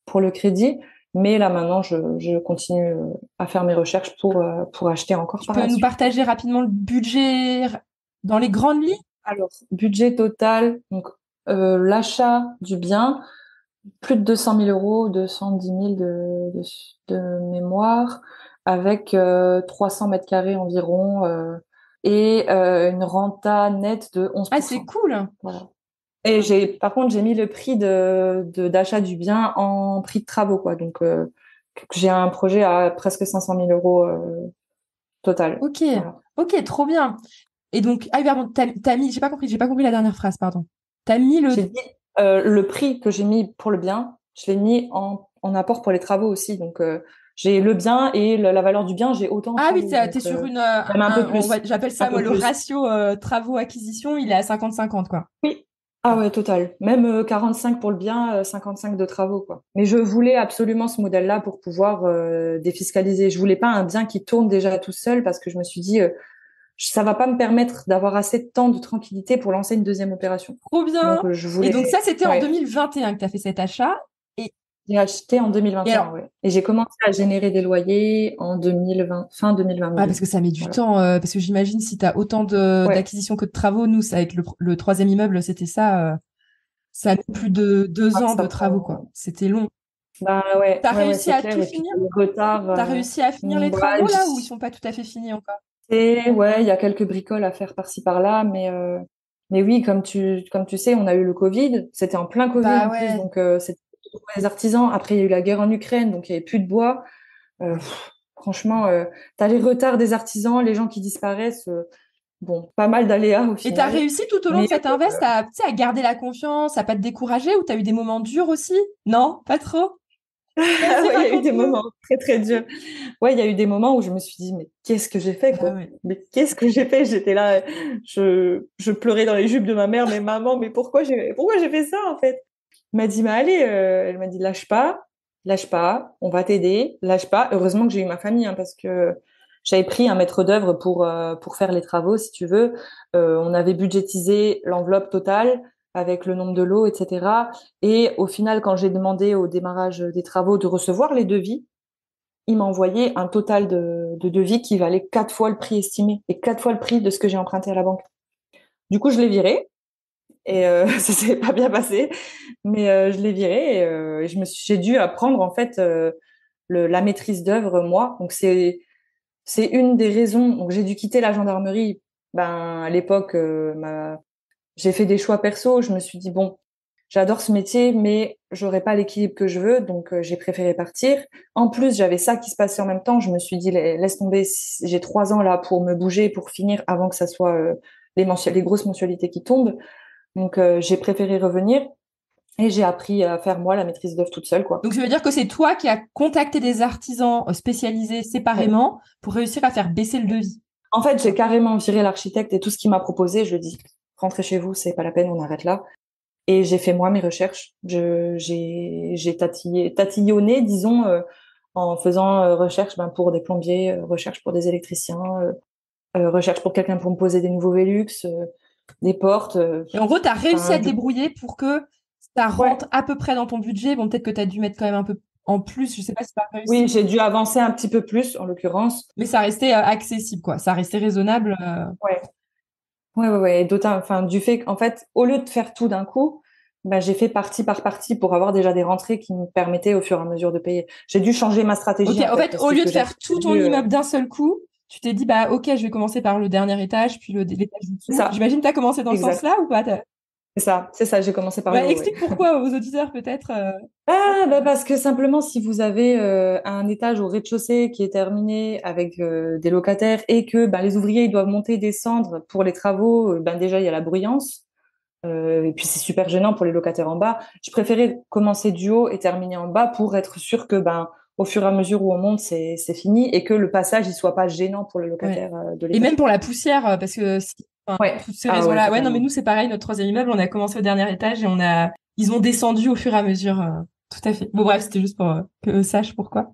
pour le crédit. Mais là, maintenant, je continue à faire mes recherches pour acheter encore Tu par peux la nous suite. partager rapidement le budget dans les grandes lignes? Alors, budget total, donc l'achat du bien, plus de 200 000 euros, 210 000 de mémoire, avec 300 mètres carrés environ, et une renta nette de Ah, c'est 11%. cool. Voilà. Et par contre, j'ai mis le prix d'achat du bien en prix de travaux, quoi. Donc, j'ai un projet à presque 500 000 euros total. Ok, Voilà. ok, trop bien. Et donc, ah, pardon, t'as mis, j'ai pas compris la dernière phrase, pardon. T'as mis J'ai dit le prix que j'ai mis pour le bien, je l'ai mis en apport pour les travaux aussi. Donc, j'ai le bien et la valeur du bien, j'ai autant en Ah oui, travaux. t'es Donc, sur même un peu plus. j'appelle Un ça, moi, peu le plus. ratio travaux-acquisition, il est à 50-50, quoi. Oui. Ah ouais, total. Même 45 pour le bien, 55 de travaux, quoi. Mais je voulais absolument ce modèle-là pour pouvoir défiscaliser. Je voulais pas un bien qui tourne déjà tout seul parce que je me suis dit, ça va pas me permettre d'avoir assez de temps de tranquillité pour lancer une deuxième opération. Trop bien. Donc, je Et voulais, donc ça, c'était en ouais. 2021 que t'as fait cet achat. Et, J'ai acheté en et 2021, alors, ouais. Et j'ai commencé à générer des loyers en 2020, fin ah, 2022. parce que ça met du Voilà. temps, parce que j'imagine si t'as autant Ouais. d'acquisitions que de travaux, nous, ça, avec le troisième immeuble, c'était ça, ça a mis plus de Ah, 2 ans de ça travaux, quoi. prend. C'était long. Bah ouais, T'as ouais, réussi c'est à clair. tout Et puis finir? le retard, T'as réussi à finir les bah, travaux là ou ils sont pas tout à fait finis encore? ouais, il y a quelques bricoles à faire par-ci par-là, mais oui, comme tu sais, on a eu le Covid. C'était en plein Covid Bah en plus, ouais. donc c'était pour les artisans. Après, il y a eu la guerre en Ukraine, donc il y avait plus de bois. Franchement, t'as les retards des artisans, les gens qui disparaissent. Bon, pas mal d'aléas au Et t'as final. réussi tout au long de Mais cet invest à, tu sais, à garder la confiance, à pas te décourager ou t'as eu des moments durs aussi? Non, pas trop? Vas-y, ouais, il y a eu des raconte-nous. moments très très durs. Ouais, il y a eu des moments où je me suis dit mais qu'est-ce que j'ai fait Bah quoi? ouais. Mais qu'est-ce que j'ai fait? J'étais là, je pleurais dans les jupes de ma mère, mais maman, mais pourquoi j'ai fait ça en fait? Elle m'a dit mais allez, elle m'a dit lâche pas, on va t'aider, lâche pas. Heureusement que j'ai eu ma famille hein, parce que j'avais pris un maître d'œuvre pour faire les travaux si tu veux. On avait budgétisé l'enveloppe totale avec le nombre de lots, etc. Et au final, quand j'ai demandé au démarrage des travaux de recevoir les devis, il m'a envoyé un total de devis qui valait 4 fois le prix estimé et 4 fois le prix de ce que j'ai emprunté à la banque. Du coup, je l'ai viré et ça s'est pas bien passé, mais je l'ai viré et j'ai dû apprendre en fait la maîtrise d'œuvre moi. Donc c'est une des raisons. Donc j'ai dû quitter la gendarmerie. Ben à l'époque, j'ai fait des choix perso. Je me suis dit bon, j'adore ce métier, mais j'aurais pas l'équilibre que je veux, donc j'ai préféré partir. En plus, j'avais ça qui se passait en même temps. Je me suis dit laisse tomber. J'ai 3 ans là pour me bouger, pour finir avant que ça soit les grosses mensualités qui tombent. Donc j'ai préféré revenir et j'ai appris à faire moi la maîtrise d'œuvre toute seule quoi. Donc, ça veut dire que c'est toi qui as contacté des artisans spécialisés Ouais. séparément pour réussir à faire baisser le devis. En fait, j'ai carrément viré l'architecte et tout ce qu'il m'a proposé. Je lui ai dit rentrez chez vous, c'est pas la peine, on arrête là. Et j'ai fait moi mes recherches. J'ai tatillonné, disons, en faisant recherche pour des plombiers, recherche pour des électriciens, recherche pour quelqu'un pour me poser des nouveaux Velux, des portes. Et en gros, tu as réussi Enfin, à te débrouiller pour que ça ouais, rentre à peu près dans ton budget. Bon, peut-être que tu as dû mettre quand même un peu en plus. Je sais pas si tu as oui, réussi. j'ai dû avancer un petit peu plus en l'occurrence. Mais ça restait accessible, quoi. Ça restait raisonnable. Ouais, ouais. Et d'autant, enfin, du fait qu'en fait, au lieu de faire tout d'un coup, j'ai fait partie par partie pour avoir déjà des rentrées qui me permettaient au fur et à mesure de payer. J'ai dû changer ma stratégie. Ok, en fait, parce au que lieu ce de que j'avais faire tout ton prévu, immeuble d'un seul coup, tu t'es dit, bah, ok, je vais commencer par le dernier étage, puis l'étage du c'est dessous. ça, J'imagine que tu as commencé dans ce exact. sens-là ou pas? C'est ça, j'ai commencé par le Bah, haut, ouais. explique pourquoi aux auditeurs, peut-être. Ah, parce que simplement, si vous avez un étage au rez-de-chaussée qui est terminé avec des locataires et que les ouvriers ils doivent monter et descendre pour les travaux, déjà il y a la bruyance. Et puis c'est super gênant pour les locataires en bas. Je préférais commencer du haut et terminer en bas pour être sûr que au fur et à mesure où on monte, c'est fini et que le passage il soit pas gênant pour le Ouais. locataire de Et même l'étage. pour la poussière, parce que enfin, Ouais. toutes ces Ah ouais, raisons-là. Ouais, non, mais totalement. nous, c'est pareil, notre troisième immeuble, on a commencé au dernier étage et ils ont descendu au fur et à mesure. Tout à fait. Bon, bref, c'était juste pour que eux sachent pourquoi.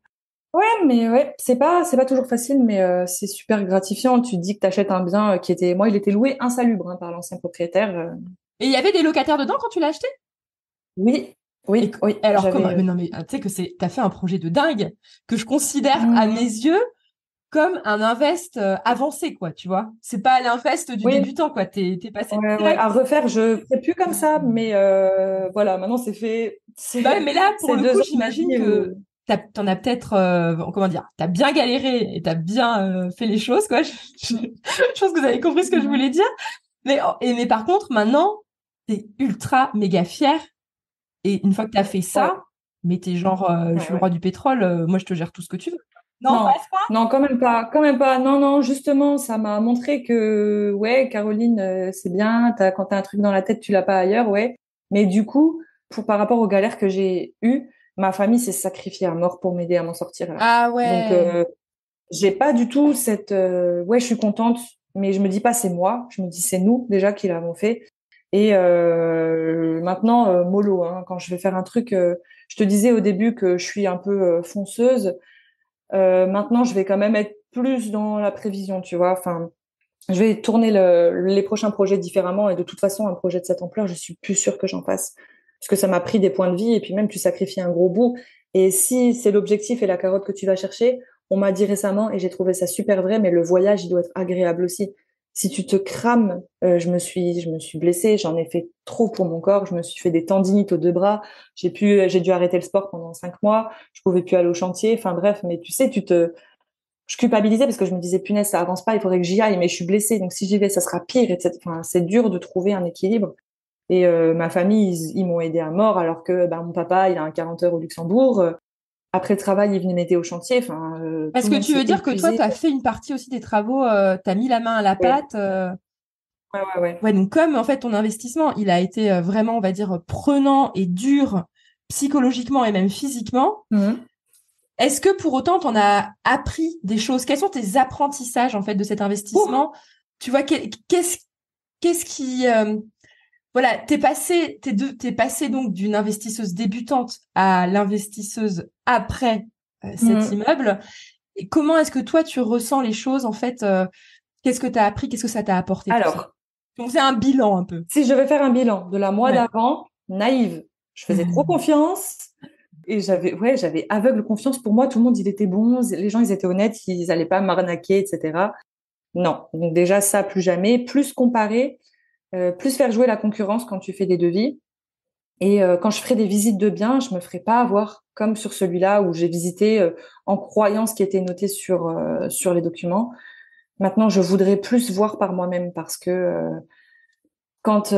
Ouais, mais ouais, c'est pas toujours facile, mais c'est super gratifiant. Tu te dis que t'achètes un bien moi, il était loué insalubre par l'ancien propriétaire. Et il y avait des locataires dedans quand tu l'as acheté? Oui, Et oui, alors, comment? j'avais. Mais non, mais tu sais que t'as fait un projet de dingue que je considère à mes Mhm. yeux comme un invest avancé, quoi, tu vois. C'est pas l'invest du Oui, débutant, quoi. T'es passé ouais, ouais. direct. À refaire, je ferai plus comme ça, mais voilà, maintenant c'est fait. Bah ouais, mais là, pour C'est le coup, 2 ans de j'imagine vie que où. t'en as peut-être, comment dire, t'as bien galéré et t'as bien fait les choses, quoi. Je pense que vous avez compris ce que je Mhm. voulais dire. Mais par contre, maintenant, t'es ultra méga fier. Et une fois que t'as fait Ouais, ça, mais t'es genre, je ouais, suis le ouais. roi du pétrole, moi je te gère tout ce que tu veux. Non, pas Non, à ce point. non, quand même pas, quand même pas. Non, non, justement, ça m'a montré que, ouais, Caroline, c'est bien, quand t'as un truc dans la tête, tu l'as pas ailleurs, ouais. Mais du coup, par rapport aux galères que j'ai eues, ma famille s'est sacrifiée à mort pour m'aider à m'en sortir, là. Ah Donc, ouais. j'ai pas du tout ouais, je suis contente, mais je me dis pas c'est moi, je me dis c'est nous, déjà, qui l'avons fait. Et maintenant, mollo, hein, quand je vais faire un truc, je te disais au début que je suis un peu fonceuse. Maintenant, je vais quand même être plus dans la prévision, tu vois. Enfin, je vais tourner les prochains projets différemment et de toute façon, un projet de cette ampleur, je suis plus sûre que j'en fasse. Parce que ça m'a pris des points de vie et puis même tu sacrifies un gros bout. Et si c'est l'objectif et la carotte que tu vas chercher, on m'a dit récemment et j'ai trouvé ça super vrai, mais le voyage, il doit être agréable aussi. Si tu te crames, je me suis blessée, j'en ai fait trop pour mon corps, je me suis fait des tendinites aux 2 bras, j'ai dû arrêter le sport pendant 5 mois, je pouvais plus aller au chantier, enfin bref, mais tu sais, je culpabilisais parce que je me disais, punaise, ça avance pas, il faudrait que j'y aille, mais je suis blessée, donc si j'y vais, ça sera pire, etc. Enfin, c'est dur de trouver un équilibre. Et ma famille, ils m'ont aidé à mort, alors que mon papa, il a un 40 heures au Luxembourg. Après le travail, il venait m'aider au chantier. Enfin, tout Parce le que monde tu veux s'est dire que toi, épuisé. t'as fait une partie aussi des travaux, t'as mis la main à la Ouais, pâte. ouais, ouais, ouais. Ouais, donc comme en fait ton investissement, il a été vraiment, on va dire, prenant et dur psychologiquement et même physiquement, Mhm. est-ce que pour autant t'en as appris des choses? Quels sont tes apprentissages en fait de cet Ouh. investissement? Tu vois, qu'est-ce qui, voilà, t'es passé donc d'une investisseuse débutante à l'investisseuse après cet Mhm. immeuble. Et comment est-ce que toi tu ressens les choses en fait? Qu'est-ce que t'as appris? Qu'est-ce que ça t'a apporté tout ça? Alors, Donc c'est un bilan un peu. si je vais faire un bilan de la moi Ouais. d'avant, naïve, je faisais trop confiance et j'avais aveugle confiance. Pour moi, tout le monde, il était bon, les gens, ils étaient honnêtes, ils allaient pas m'arnaquer, etc. Non. Donc déjà, ça, plus jamais. Plus comparer, plus faire jouer la concurrence quand tu fais des devis. Et quand je ferai des visites de biens, je me ferai pas avoir comme sur celui-là où j'ai visité en croyant ce qui était noté sur les documents. Maintenant, je voudrais plus voir par moi-même parce que quand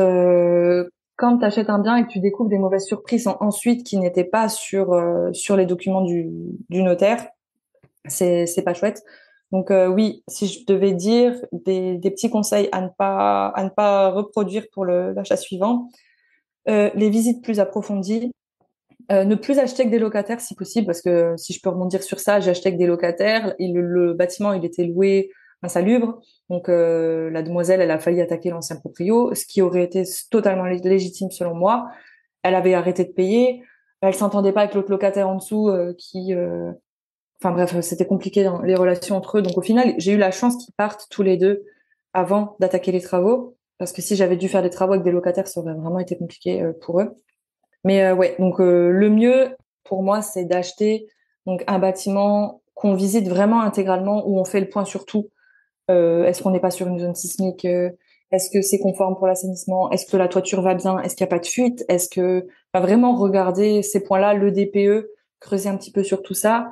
quand tu achètes un bien et que tu découvres des mauvaises surprises ensuite qui n'étaient pas sur les documents du notaire, c'est pas chouette. Donc oui, si je devais dire des petits conseils à ne pas reproduire pour l'achat suivant, les visites plus approfondies, ne plus acheter que des locataires si possible, parce que si je peux rebondir sur ça, j'ai acheté avec des locataires. Le bâtiment, il était loué insalubre. Donc la demoiselle, elle a failli attaquer l'ancien proprio, ce qui aurait été totalement légitime selon moi. Elle avait arrêté de payer. Elle s'entendait pas avec l'autre locataire en dessous enfin bref, c'était compliqué dans les relations entre eux. Donc au final, j'ai eu la chance qu'ils partent tous les deux avant d'attaquer les travaux, parce que si j'avais dû faire des travaux avec des locataires, ça aurait vraiment été compliqué pour eux. Mais ouais, donc le mieux pour moi, c'est d'acheter donc un bâtiment qu'on visite vraiment intégralement, où on fait le point sur tout. Est-ce qu'on n'est pas sur une zone sismique? Est-ce que c'est conforme pour l'assainissement? Est-ce que la toiture va bien? Est-ce qu'il n'y a pas de fuite? Est-ce que vraiment regarder ces points-là, le DPE, creuser un petit peu sur tout ça.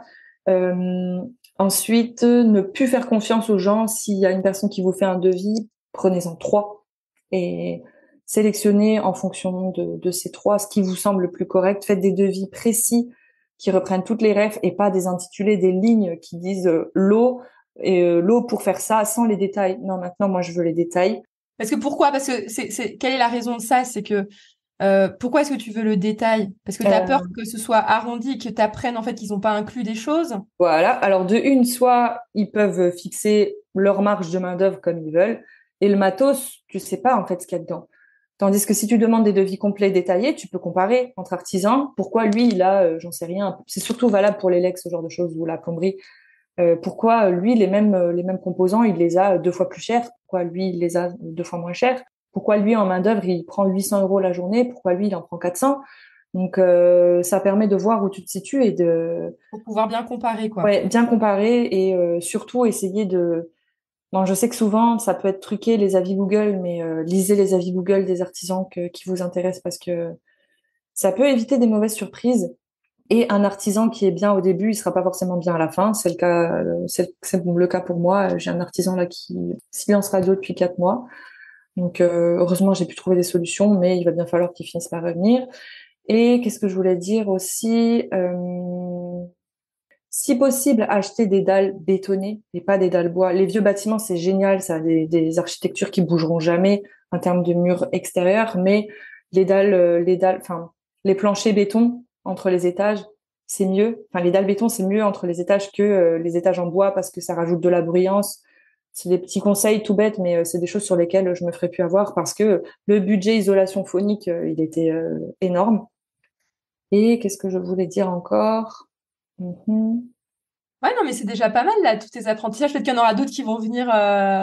Ensuite, ne plus faire confiance aux gens. S'il y a une personne qui vous fait un devis, prenez-en 3 et sélectionnez en fonction de ces 3 ce qui vous semble le plus correct. Faites des devis précis qui reprennent toutes les refs et pas des intitulés, des lignes qui disent l'eau et l'eau pour faire ça sans les détails. Non, maintenant, moi, je veux les détails. Parce que pourquoi? Parce que quelle est la raison de ça? C'est que pourquoi est-ce que tu veux le détail? Parce que tu as peur que ce soit arrondi, que tu apprennes en fait qu'ils n'ont pas inclus des choses? Voilà. Alors de une, soit ils peuvent fixer leur marge de main-d'œuvre comme ils veulent, et le matos, tu sais pas en fait ce qu'il y a dedans. Tandis que si tu demandes des devis complets détaillés, tu peux comparer entre artisans. Pourquoi lui, il a, j'en sais rien. C'est surtout valable pour les legs, ce genre de choses, ou la plomberie. Pourquoi lui, les mêmes composants, il les a 2 fois plus chers? Pourquoi lui, il les a 2 fois moins chers? Pourquoi lui, en main-d'œuvre, il prend 800 € la journée? Pourquoi lui, il en prend 400? Donc, ça permet de voir où tu te situes et Pour pouvoir bien comparer, quoi. ouais, bien comparer et surtout essayer de. Bon, je sais que souvent, ça peut être truqué les avis Google, mais lisez les avis Google des artisans qui vous intéressent parce que ça peut éviter des mauvaises surprises. Et un artisan qui est bien au début, il sera pas forcément bien à la fin. C'est le cas, c'est le cas pour moi. J'ai un artisan là qui silence radio depuis 4 mois. Donc heureusement, j'ai pu trouver des solutions, mais il va bien falloir qu'il finisse par revenir. Et qu'est-ce que je voulais dire aussi si possible, acheter des dalles bétonnées et pas des dalles bois. Les vieux bâtiments, c'est génial, ça a des architectures qui bougeront jamais en termes de murs extérieurs, mais enfin, les planchers béton entre les étages, c'est mieux. Enfin, les dalles béton, c'est mieux entre les étages que les étages en bois parce que ça rajoute de la bruyance. C'est des petits conseils tout bêtes, mais c'est des choses sur lesquelles je me ferais plus avoir parce que le budget isolation phonique, il était énorme. Et qu'est-ce que je voulais dire encore? Ouais, non, mais c'est déjà pas mal, là, tous tes apprentissages. Peut-être qu'il y en aura d'autres qui vont venir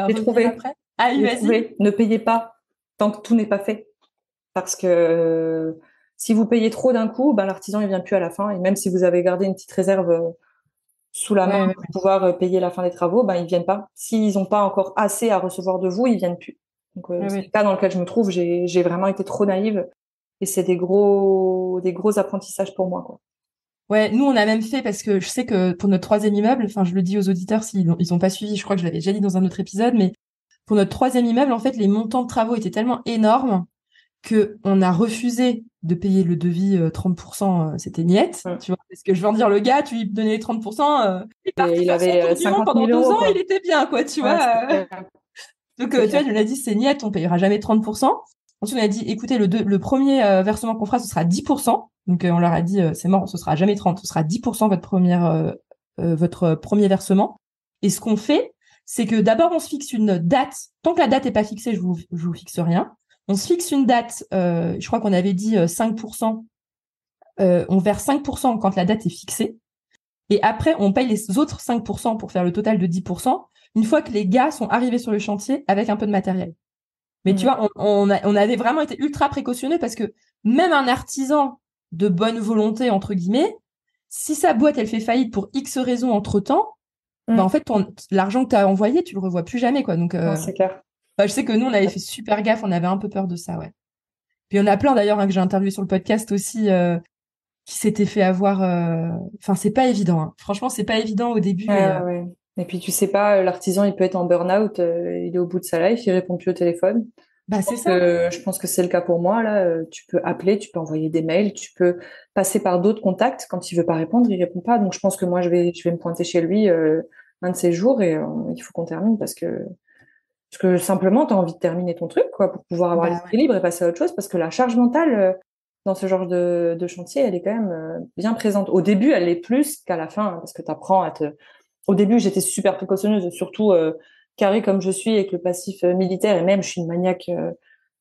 J'ai trouvé. après. Allez, J'ai vas-y. trouvé. Ne payez pas tant que tout n'est pas fait. Parce que si vous payez trop d'un coup, ben, l'artisan il vient plus à la fin. Et même si vous avez gardé une petite réserve sous la main pour pouvoir payer la fin des travaux, ben, ils viennent pas. S'ils n'ont pas encore assez à recevoir de vous, ils viennent plus. Donc c'est le cas dans lequel je me trouve. J'ai vraiment été trop naïve. Et c'est des gros apprentissages pour moi, quoi. Ouais, nous, on a même fait, parce que je sais que pour notre 3e immeuble, enfin, je le dis aux auditeurs s'ils ils ont pas suivi, je crois que je l'avais déjà dit dans un autre épisode, mais pour notre 3e immeuble, en fait, les montants de travaux étaient tellement énormes que on a refusé de payer le devis 30%, c'était niette, tu vois, parce que je veux en dire, le gars, tu lui donnais les 30%, il avait 50 000 pendant 2 ans, quoi. il était bien, quoi, tu vois. Donc, tu vois, on a dit, c'est niette, on payera jamais 30%. Ensuite, on a dit, écoutez, le premier versement qu'on fera, ce sera 10%. Donc, on leur a dit, c'est mort, ce sera jamais 30, ce sera 10% votre premier versement. Et ce qu'on fait, c'est que d'abord, on se fixe une date. Tant que la date est pas fixée, je vous fixe rien. On se fixe une date, je crois qu'on avait dit 5%. On verse 5% quand la date est fixée. Et après, on paye les autres 5% pour faire le total de 10%, une fois que les gars sont arrivés sur le chantier avec un peu de matériel. Mais tu vois, on avait vraiment été ultra précautionneux parce que même un artisan de bonne volonté, entre guillemets, si sa boîte, elle fait faillite pour X raisons entre-temps, bah en fait, l'argent que tu as envoyé, tu le revois plus jamais, quoi. Donc, c'est clair. Bah, je sais que nous, on avait fait super gaffe, on avait un peu peur de ça, ouais. Puis il y en a plein, d'ailleurs, que j'ai interviewé sur le podcast aussi, qui s'étaient fait avoir... Enfin, c'est pas évident, hein. Franchement, c'est pas évident au début. Ouais. Et puis, tu sais pas, l'artisan, il peut être en burn-out, il est au bout de sa life, il répond plus au téléphone. Bah, c'est ça. Je pense que c'est le cas pour moi, là. Tu peux appeler, tu peux envoyer des mails, tu peux passer par d'autres contacts. Quand il veut pas répondre, il répond pas. Donc, je pense que moi, je vais me pointer chez lui un de ces jours et il faut qu'on termine parce que simplement, tu as envie de terminer ton truc, quoi, pour pouvoir avoir l'esprit libre et passer à autre chose. Parce que la charge mentale dans ce genre de chantier, elle est quand même bien présente. Au début, elle l'est plus qu'à la fin, hein, parce que tu apprends à te... Au début, j'étais super précautionneuse, surtout carrée comme je suis avec le passif militaire, et même je suis une maniaque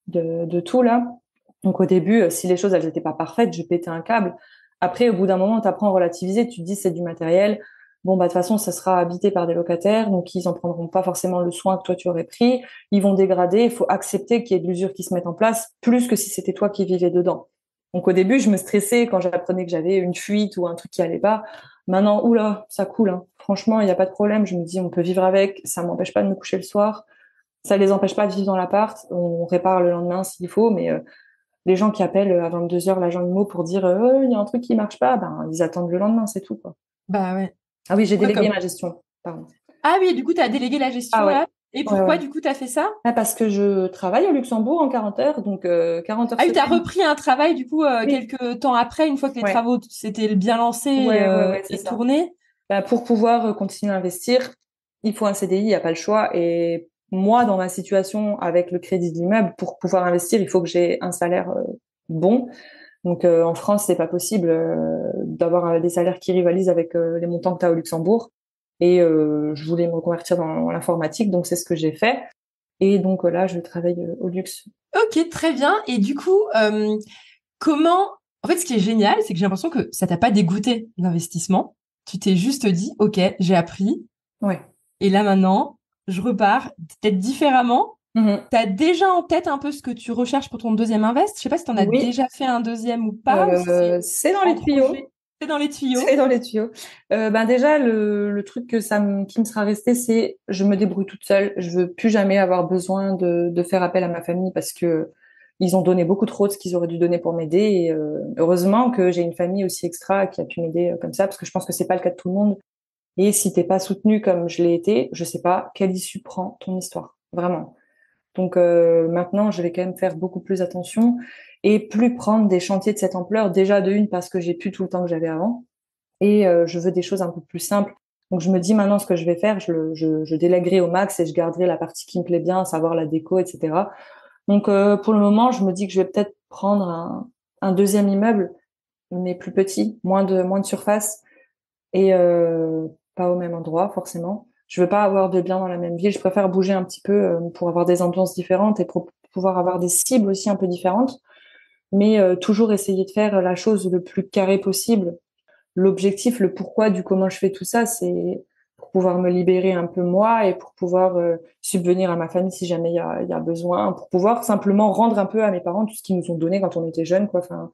de tout là. Donc au début, si les choses elles étaient pas parfaites, je pétais un câble. Après, au bout d'un moment, tu apprends à relativiser, tu te dis c'est du matériel. Bon bah de toute façon, ça sera habité par des locataires, donc ils en prendront pas forcément le soin que toi tu aurais pris. Ils vont dégrader. Il faut accepter qu'il y ait de l'usure qui se mette en place, plus que si c'était toi qui vivais dedans. Donc au début, je me stressais quand j'apprenais que j'avais une fuite ou un truc qui allait pas. Maintenant, oula, ça coule, hein. Franchement, il n'y a pas de problème. Je me dis, on peut vivre avec. Ça m'empêche pas de me coucher le soir. Ça les empêche pas de vivre dans l'appart. On répare le lendemain s'il faut, mais les gens qui appellent à 22h l'agent IMO pour dire il y a un truc qui marche pas, ben ils attendent le lendemain, c'est tout, quoi. Bah ouais. Ah oui, j'ai Ouais, délégué comme... ma gestion. Pardon. Ah oui, du coup, tu as délégué la gestion Ah ouais. là. Et Ouais, pourquoi, ouais. du coup, tu as fait ça? Ah, parce que je travaille au Luxembourg en 40 heures, donc 40 heures Ah oui, tu as semaine. repris un travail, du coup, Oui. quelques temps après, une fois que les Ouais. travaux s'étaient bien lancés Ouais, c'est et ça. tournés. Bah, pour pouvoir continuer à investir, il faut un CDI, il n'y a pas le choix. Et moi, dans ma situation avec le crédit de l'immeuble, pour pouvoir investir, il faut que j'ai un salaire bon. Donc en France, c'est pas possible d'avoir des salaires qui rivalisent avec les montants que tu as au Luxembourg. Et je voulais me reconvertir dans l'informatique, donc c'est ce que j'ai fait. Et donc là, je travaille au luxe. Ok, très bien. Et du coup, comment... En fait, ce qui est génial, c'est que j'ai l'impression que ça t'a pas dégoûté l'investissement. Tu t'es juste dit, ok, j'ai appris. Ouais. Et là, maintenant, je repars peut-être différemment. Mhm. T'as déjà en tête un peu ce que tu recherches pour ton deuxième invest? Je sais pas si t'en as Oui, déjà fait un deuxième ou pas, ou si c'est c'est dans les en tuyaux. projet. C'est dans les tuyaux. C'est dans les tuyaux. Ben déjà, le truc qui me sera resté, c'est je me débrouille toute seule. Je veux plus jamais avoir besoin de faire appel à ma famille parce que ils ont donné beaucoup trop de ce qu'ils auraient dû donner pour m'aider. Et heureusement que j'ai une famille aussi extra qui a pu m'aider comme ça, parce que je pense que c'est pas le cas de tout le monde. Et si t'es pas soutenu comme je l'ai été, je sais pas quelle issue prend ton histoire, vraiment. Donc maintenant, je vais quand même faire beaucoup plus attention et plus prendre des chantiers de cette ampleur. Déjà de une parce que j'ai plus tout le temps que j'avais avant et je veux des choses un peu plus simples. Donc je me dis maintenant ce que je vais faire, je délèguerai au max et je garderai la partie qui me plaît bien, à savoir la déco, etc. Donc pour le moment, je me dis que je vais peut-être prendre un deuxième immeuble, mais plus petit, moins de surface et pas au même endroit forcément. Je veux pas avoir de biens dans la même ville. Je préfère bouger un petit peu pour avoir des ambiances différentes et pour pouvoir avoir des cibles aussi un peu différentes, mais toujours essayer de faire la chose le plus carré possible. L'objectif, le pourquoi du comment je fais tout ça, c'est pour pouvoir me libérer un peu moi et pour pouvoir subvenir à ma famille si jamais il y a besoin, pour pouvoir simplement rendre un peu à mes parents tout ce qu'ils nous ont donné quand on était jeunes, quoi. Enfin,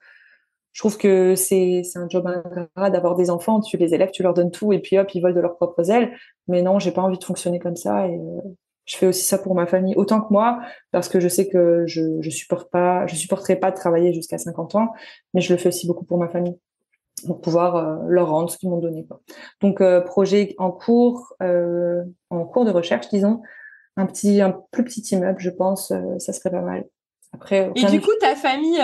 je trouve que c'est un job ingrat d'avoir des enfants, tu les élèves, tu leur donnes tout et puis hop, ils volent de leurs propres ailes. Mais non, j'ai pas envie de fonctionner comme ça et je fais aussi ça pour ma famille autant que moi parce que je sais que je supporterai pas de travailler jusqu'à 50 ans, mais je le fais aussi beaucoup pour ma famille pour pouvoir leur rendre ce qu'ils m'ont donné, quoi. Donc projet en cours de recherche, disons, un plus petit immeuble, je pense, ça serait pas mal. Après Et rien du n'est coup, ta famille,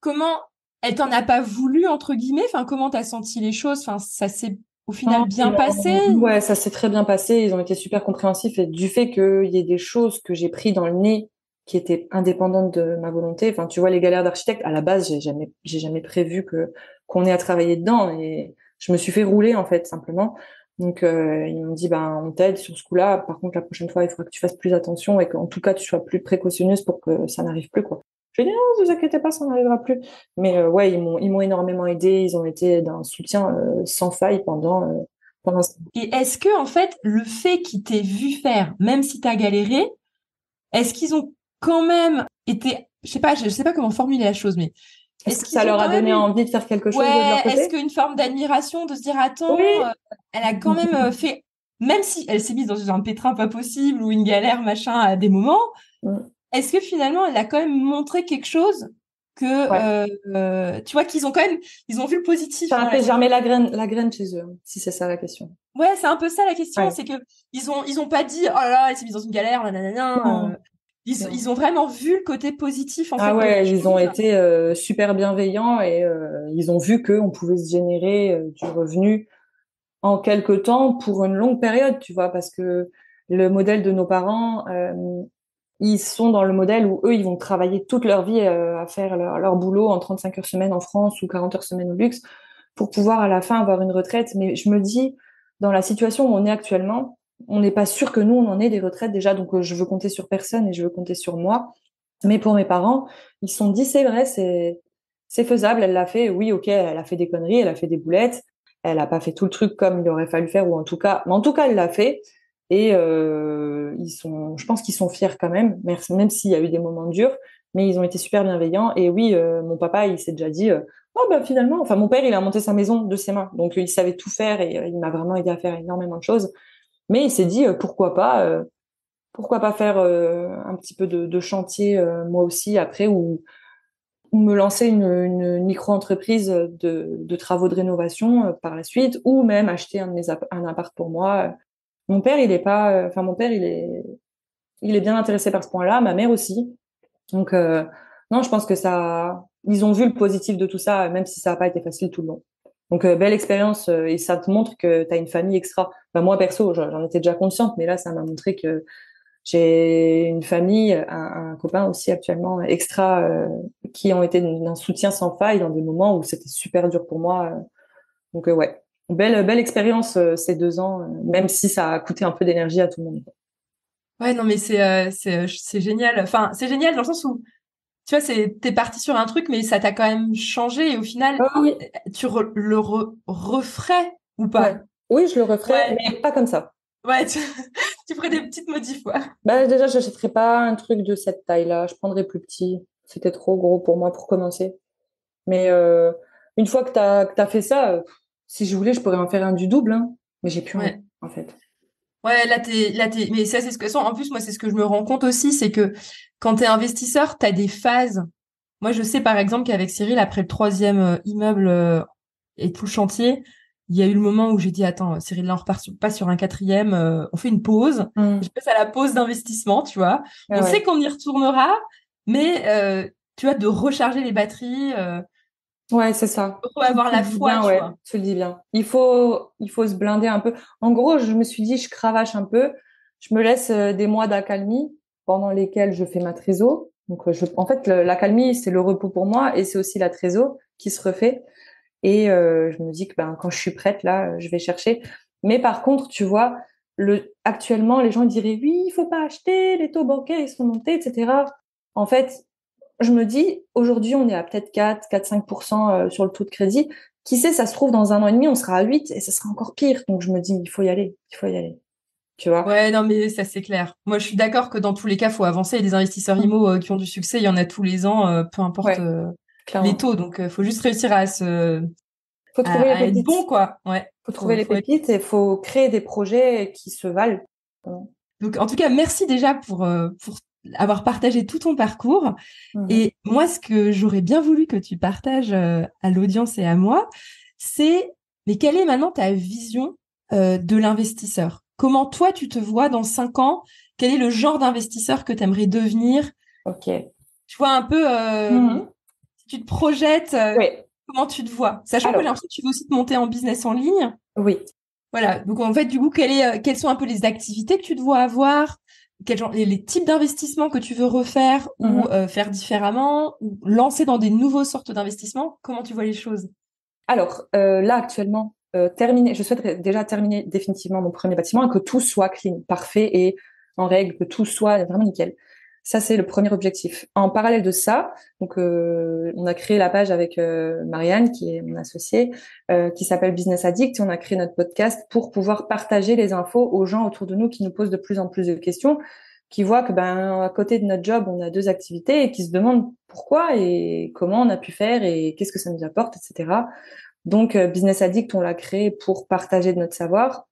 comment elle t'en a pas voulu entre guillemets? Enfin, comment t'as senti les choses? Enfin, ça s'est au final bien passé? Ouais, ça s'est très bien passé. Ils ont été super compréhensifs et du fait qu'il y ait des choses que j'ai pris dans le nez qui étaient indépendantes de ma volonté. Enfin, tu vois, les galères d'architecte, à la base, j'ai jamais prévu qu'on ait à travailler dedans et je me suis fait rouler, en fait, simplement. Donc, ils m'ont dit, ben, on t'aide sur ce coup-là. Par contre, la prochaine fois, il faudra que tu fasses plus attention et qu'en tout cas, tu sois plus précautionneuse pour que ça n'arrive plus, quoi. Je lui ai dit, non, vous inquiétez pas, ça n'arrivera plus. Mais ouais, ils m'ont énormément aidé. Ils ont été d'un soutien sans faille pendant. Et est-ce que en fait, le fait qu'ils t'aient vu faire, même si t'as galéré, est-ce qu'ils ont quand même été, je sais pas comment formuler la chose, mais Est-ce est-ce que ça qu'ils ont leur a quand même donné eu, envie de faire quelque chose de ouais, leur est-ce côté? qu'une forme d'admiration de se dire, attends, Oui. elle a quand même fait, même si elle s'est mise dans un pétrin pas possible ou une galère, machin, à des moments, Mm. est-ce que finalement, elle a quand même montré quelque chose que, Ouais. tu vois, qu'ils ont quand même, ils ont vu le positif Ça a dans la fait situation. germer la graine chez eux, hein, si c'est ça la question. Ouais, c'est un peu ça la question, Ouais. c'est que ils ont pas dit, oh là là, elle s'est mise dans une galère, nanana. Non, non. Ils ont vraiment vu le côté positif en Ah fait de la ouais, ils ont chose. été super bienveillants et ils ont vu qu'on pouvait se générer du revenu en quelque temps pour une longue période, tu vois, parce que le modèle de nos parents, ils sont dans le modèle où eux, ils vont travailler toute leur vie à faire leur boulot en 35 heures semaine en France ou 40 heures semaine au luxe pour pouvoir à la fin avoir une retraite. Mais je me dis, dans la situation où on est actuellement, on n'est pas sûr que nous, on en ait des retraites déjà. Donc, je veux compter sur personne et je veux compter sur moi. Mais pour mes parents, ils se sont dit, c'est vrai, c'est faisable. Elle l'a fait. Oui, ok, elle a fait des conneries, elle a fait des boulettes. Elle a pas fait tout le truc comme il aurait fallu faire, ou en tout cas, elle l'a fait. Et je pense qu'ils sont fiers quand même, même s'il y a eu des moments durs, mais ils ont été super bienveillants. Et oui, mon papa, il s'est déjà dit, oh bah finalement, enfin mon père, il a monté sa maison de ses mains, donc il savait tout faire et il m'a vraiment aidé à faire énormément de choses. Mais il s'est dit, pourquoi pas pourquoi pas faire un petit peu de chantier moi aussi après ou me lancer une micro-entreprise de travaux de rénovation par la suite, ou même acheter un appart pour moi. Mon père, il est pas, enfin mon père, il est bien intéressé par ce point-là, ma mère aussi. Donc non, je pense que ça, ils ont vu le positif de tout ça, même si ça n'a pas été facile tout le long. Donc belle expérience et ça te montre que tu as une famille extra. Enfin, moi perso, j'en étais déjà consciente, mais là ça m'a montré que j'ai une famille, un copain aussi actuellement extra qui ont été d'un soutien sans faille dans des moments où c'était super dur pour moi. Donc ouais, belle expérience ces 2 ans, même si ça a coûté un peu d'énergie à tout le monde. Ouais, non, mais c'est génial. Enfin, c'est génial dans le sens où, tu vois, t'es parti sur un truc, mais ça t'a quand même changé. Et au final, Ah oui, referais ou ouais, pas? oui, je le referais, Ouais, mais pas comme ça. ouais, tu ferais des petites modifs, ouais. Bah déjà, j'achèterais pas un truc de cette taille-là. Je prendrais plus petit. C'était trop gros pour moi pour commencer. Mais une fois que t'as fait ça, si je voulais, je pourrais en faire un du double, hein. Mais j'ai plus envie, Ouais. en fait. Ouais, mais ça, c'est ce que, en plus, moi, c'est ce que je me rends compte aussi, c'est que quand t'es investisseur, t'as des phases. Moi, je sais, par exemple, qu'avec Cyril, après le troisième immeuble et tout le chantier, il y a eu le moment où j'ai dit, attends, Cyril, là, on repart pas sur un quatrième, on fait une pause. Je passe à la pause d'investissement, tu vois. Ah On sait ouais. qu'on y retournera, mais, tu vois, de recharger les batteries, Ouais, c'est ça. faut avoir Tu la le dis foi, bien, tu ouais. vois. Tu le dis bien. Il faut se blinder un peu. En gros, je me suis dit, je cravache un peu. Je me laisse des mois d'accalmie pendant lesquels je fais ma trésor. Donc, en fait, l'accalmie, c'est le repos pour moi et c'est aussi la trésor qui se refait. Et je me dis que ben, quand je suis prête, là, je vais chercher. Mais par contre, tu vois, actuellement, les gens diraient, oui, il faut pas acheter, les taux bancaires, ils sont montés, etc. En fait, je me dis, aujourd'hui, on est à peut-être 4-5% sur le taux de crédit. Qui sait, ça se trouve, dans 1 an et demi, on sera à 8 et ça sera encore pire. Donc, je me dis, il faut y aller, il faut y aller. Tu vois? Ouais, non, mais ça, c'est clair. Moi, je suis d'accord que dans tous les cas, faut avancer. Et des investisseurs Mm. IMO qui ont du succès, il y en a tous les ans, peu importe Ouais, les clairement. taux. Donc, faut juste réussir Faut trouver les à être bon, pépites. quoi. Ouais. Faut trouver les Faut être... pépites et faut créer des projets qui se valent. Donc, en tout cas, merci déjà pour avoir partagé tout ton parcours. Mhm. Et moi, ce que j'aurais bien voulu que tu partages à l'audience et à moi, c'est, mais quelle est maintenant ta vision de l'investisseur? Comment toi, tu te vois dans 5 ans? Quel est le genre d'investisseur que tu aimerais devenir? Ok. Tu vois un peu, Mhm. si tu te projettes, Oui. comment tu te vois? Sachant que j'ai Alors, l'impression que tu veux aussi te monter en business en ligne. oui. Voilà. Donc, en fait, du coup, quelles sont un peu les activités que tu te vois avoir? Quels genre, les types d'investissements que tu veux refaire ou Mhm. faire différemment ou lancer dans des nouveaux sortes d'investissements? Comment tu vois les choses? Alors, là, actuellement, je souhaiterais déjà terminer définitivement mon premier bâtiment et que tout soit clean, parfait et en règle, que tout soit vraiment nickel. Ça, c'est le premier objectif. En parallèle de ça, donc, on a créé la page avec Marianne, qui est mon associée, qui s'appelle Business Addict, et on a créé notre podcast pour pouvoir partager les infos aux gens autour de nous qui nous posent de plus en plus de questions, qui voient que, ben, à côté de notre job, on a 2 activités et qui se demandent pourquoi et comment on a pu faire et qu'est-ce que ça nous apporte, etc. Donc, Business Addict, on l'a créé pour partager de notre savoir,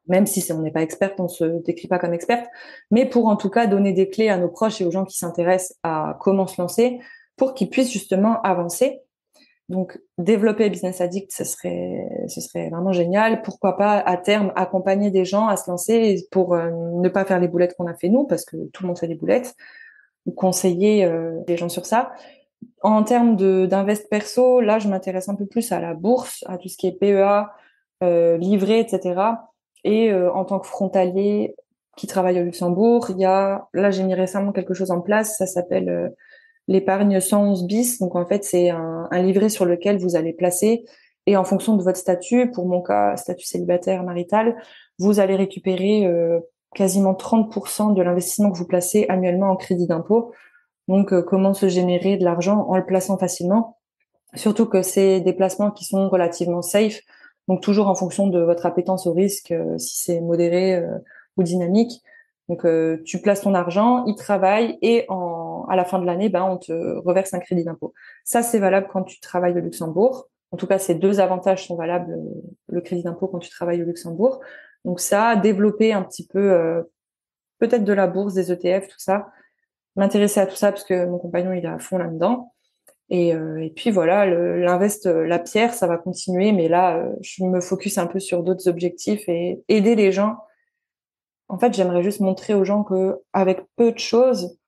même si on n'est pas experte, on se décrit pas comme experte, mais pour en tout cas donner des clés à nos proches et aux gens qui s'intéressent à comment se lancer, pour qu'ils puissent justement avancer. Donc, développer Business Addict, ce serait vraiment génial. Pourquoi pas, à terme, accompagner des gens à se lancer pour ne pas faire les boulettes qu'on a fait nous, parce que tout le monde fait des boulettes, ou conseiller les gens sur ça. En termes d'invest perso, là, je m'intéresse un peu plus à la bourse, à tout ce qui est PEA, livret, etc. Et en tant que frontalier qui travaille au Luxembourg, là, j'ai mis récemment quelque chose en place, ça s'appelle l'épargne 111 bis. Donc, en fait, c'est un livret sur lequel vous allez placer et en fonction de votre statut, pour mon cas, statut célibataire marital, vous allez récupérer quasiment 30% de l'investissement que vous placez annuellement en crédit d'impôt. Donc, comment se générer de l'argent en le plaçant facilement. Surtout que c'est des placements qui sont relativement safe. Donc, toujours en fonction de votre appétence au risque, si c'est modéré ou dynamique. Donc, tu places ton argent, il travaille et à la fin de l'année, ben, on te reverse un crédit d'impôt. Ça, c'est valable quand tu travailles au Luxembourg. En tout cas, ces 2 avantages sont valables, le crédit d'impôt quand tu travailles au Luxembourg. Donc, ça, développer un petit peu peut-être de la bourse, des ETF, tout ça. M'intéresser à tout ça parce que mon compagnon, il est à fond là-dedans. Et puis voilà, l'invest, la pierre, ça va continuer. Mais là, je me focus un peu sur d'autres objectifs et aider les gens. En fait, j'aimerais juste montrer aux gens que avec peu de choses,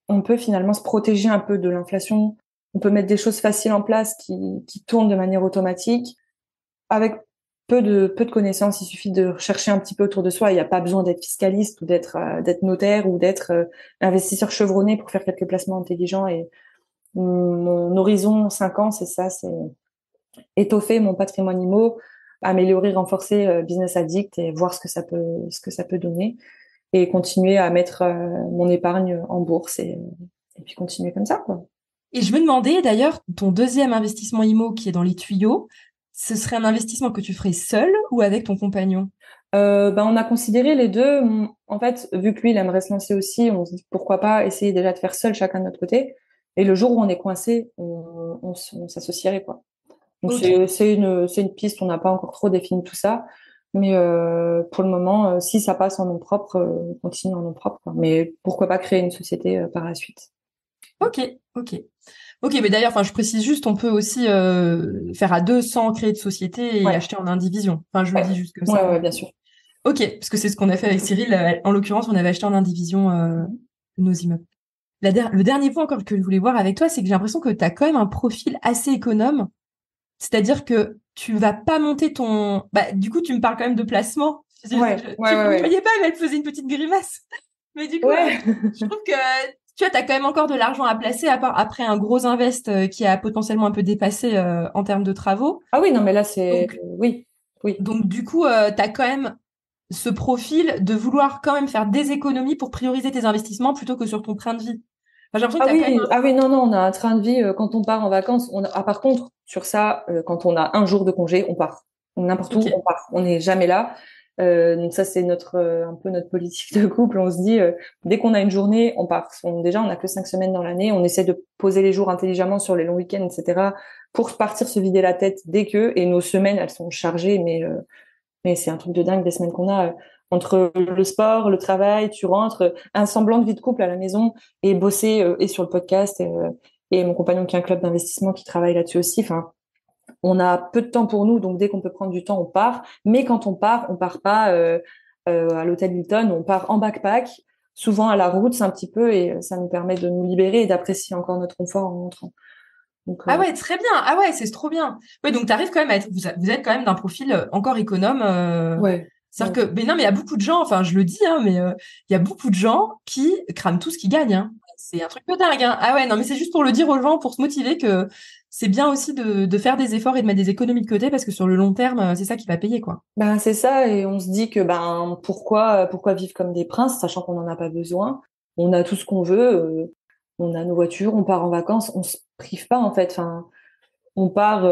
on peut finalement se protéger un peu de l'inflation. On peut mettre des choses faciles en place qui tournent de manière automatique. Avec peu de connaissances, il suffit de chercher un petit peu autour de soi. Il n'y a pas besoin d'être fiscaliste ou d'être notaire ou d'être investisseur chevronné pour faire quelques placements intelligents. Et mon horizon 5 ans, c'est ça, c'est étoffer mon patrimoine IMO, améliorer, renforcer Business Addict et voir ce que ça peut donner et continuer à mettre mon épargne en bourse et puis continuer comme ça, quoi. Et je me demandais d'ailleurs, ton deuxième investissement IMO qui est dans les tuyaux, ce serait un investissement que tu ferais seul ou avec ton compagnon? On a considéré les deux. En fait, vu que lui, il aimerait se lancer aussi, on se dit pourquoi pas essayer déjà de faire seul chacun de notre côté. Et le jour où on est coincé, on s'associerait, quoi. Donc Ok. c'est une piste. On n'a pas encore trop défini tout ça, mais pour le moment, si ça passe en nom propre, on continue en nom propre, quoi. Mais pourquoi pas créer une société par la suite. Ok, ok. Ok, mais d'ailleurs, enfin, je précise juste, on peut aussi faire à deux sans créer de société et Ouais, acheter en indivision. Enfin, je le ouais, dis juste comme ouais, ça. ouais, bien sûr. Ok, parce que c'est ce qu'on a fait avec Cyril. En l'occurrence, on avait acheté en indivision nos immeubles. Le dernier point encore que je voulais voir avec toi, c'est que j'ai l'impression que tu as quand même un profil assez économe. C'est-à-dire que tu vas pas monter ton... Bah, du coup, tu me parles quand même de placement. Ouais, ouais, Tu ouais, ne ouais. voyais pas, mais elle faisait une petite grimace. Mais du coup, Ouais. je trouve que tu vois, tu as quand même encore de l'argent à placer à part, après un gros invest qui a potentiellement un peu dépassé en termes de travaux. Ah oui, non, mais là c'est Donc, oui, oui. donc du coup, tu as quand même ce profil de vouloir quand même faire des économies pour prioriser tes investissements plutôt que sur ton train de vie. Enfin, j'ai l'impression que Ah tu as quand même oui, ah oui, non, non, on a un train de vie quand on part en vacances. Par contre, sur ça, quand on a un jour de congé, on part. N'importe où, on Ok. part. On n'est jamais là. Donc ça, c'est un peu notre politique de couple. On se dit, dès qu'on a une journée, on part. Déjà, on n'a que 5 semaines dans l'année. On essaie de poser les jours intelligemment sur les longs week-ends, etc., pour partir se vider la tête dès que. Et nos semaines, elles sont chargées, mais c'est un truc de dingue des semaines qu'on a. Entre le sport, le travail, tu rentres, un semblant de vie de couple à la maison et bosser et sur le podcast et mon compagnon qui a un club d'investissement qui travaille là-dessus aussi. Enfin, on a peu de temps pour nous, donc dès qu'on peut prendre du temps, on part. Mais quand on part pas à l'hôtel Hilton, on part en backpack, souvent à la route, c'est un petit peu et ça nous permet de nous libérer et d'apprécier encore notre confort en rentrant. Donc Ah ouais, très bien. Ah ouais, c'est trop bien. Ouais, donc tu arrives quand même à être, vous êtes quand même d'un profil encore économe. ouais, C'est-à-dire ouais. que, mais non, mais il y a beaucoup de gens, enfin, je le dis, hein, mais il y a beaucoup de gens qui crament tout ce qu'ils gagnent, hein. C'est un truc de dingue, hein. Ah ouais, non, mais c'est juste pour le dire aux gens, pour se motiver que c'est bien aussi de faire des efforts et de mettre des économies de côté parce que sur le long terme, c'est ça qui va payer, quoi. Ben c'est ça et on se dit que pourquoi vivre comme des princes sachant qu'on n'en a pas besoin. On a tout ce qu'on veut, on a nos voitures, on part en vacances, on se prive pas en fait. Enfin, on part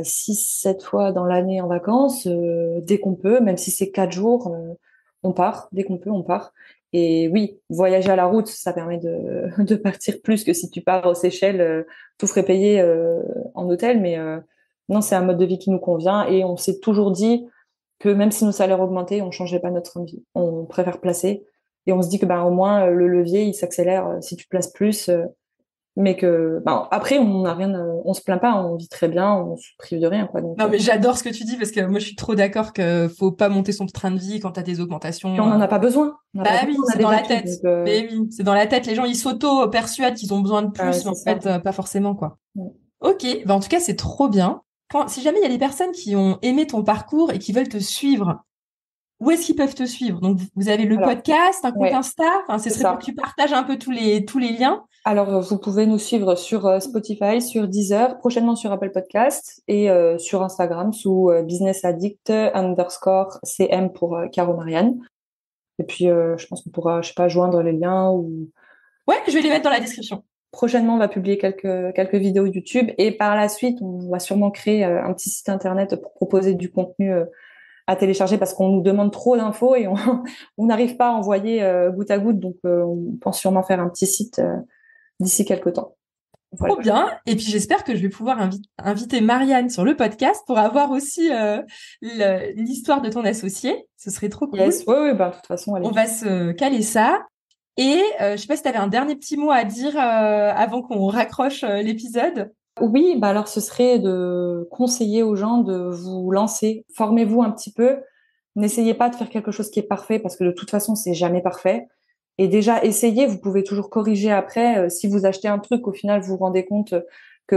6, 7 fois dans l'année en vacances dès qu'on peut, même si c'est 4 jours, on part dès qu'on peut, on part. Et oui, voyager à la route, ça permet de de partir plus que si tu pars aux Seychelles, tout frais payé en hôtel, mais non, c'est un mode de vie qui nous convient et on s'est toujours dit que même si nos salaires augmentaient, on changerait pas notre train de vie. On préfère placer et on se dit que au moins le levier il s'accélère si tu places plus, mais que après on n'a rien, on se plaint pas, on vit très bien, on se prive de rien quoi. Donc Non, mais j'adore ce que tu dis parce que moi, je suis trop d'accord que faut pas monter son train de vie quand t'as des puis augmentations. on n'en a pas besoin, on n'a pas Bah besoin, oui, on a c'est dans déjà la tout. tête. Donc Mais oui, c'est dans la tête. Les gens, ils s'auto-persuadent qu'ils ont besoin de plus, mais c'est en ça. fait, pas forcément, quoi. Ouais. Ok, bah en tout cas, c'est trop bien. Si jamais il y a des personnes qui ont aimé ton parcours et qui veulent te suivre, où est-ce qu'ils peuvent te suivre? Donc, vous avez le Alors, podcast, un compte ouais, Insta. Enfin, ce c'est serait pour que ça. tu partages un peu tous les liens. Alors, vous pouvez nous suivre sur Spotify, sur Deezer, prochainement sur Apple Podcast et sur Instagram sous Business Addict _CM pour Caro Marianne. Et puis, je pense qu'on pourra, je sais pas, joindre les liens ou Ouais, je vais les mettre dans la description. prochainement, on va publier quelques vidéos YouTube et par la suite, on va sûrement créer un petit site internet pour proposer du contenu à télécharger parce qu'on nous demande trop d'infos et on n'arrive pas à envoyer goutte à goutte. Donc, on pense sûrement faire un petit site d'ici quelques temps. Voilà. Trop bien. Et puis j'espère que je vais pouvoir inviter Marianne sur le podcast pour avoir aussi l'histoire de ton associé. Ce serait trop cool. Yes, oui, de toute façon, allez. On va se caler ça. Et je sais pas si tu avais un dernier petit mot à dire avant qu'on raccroche l'épisode. Oui, alors ce serait de conseiller aux gens de vous lancer. Formez-vous un petit peu. N'essayez pas de faire quelque chose qui est parfait parce que de toute façon, c'est jamais parfait. Et déjà, essayez, vous pouvez toujours corriger après. Si vous achetez un truc, au final, vous vous rendez compte que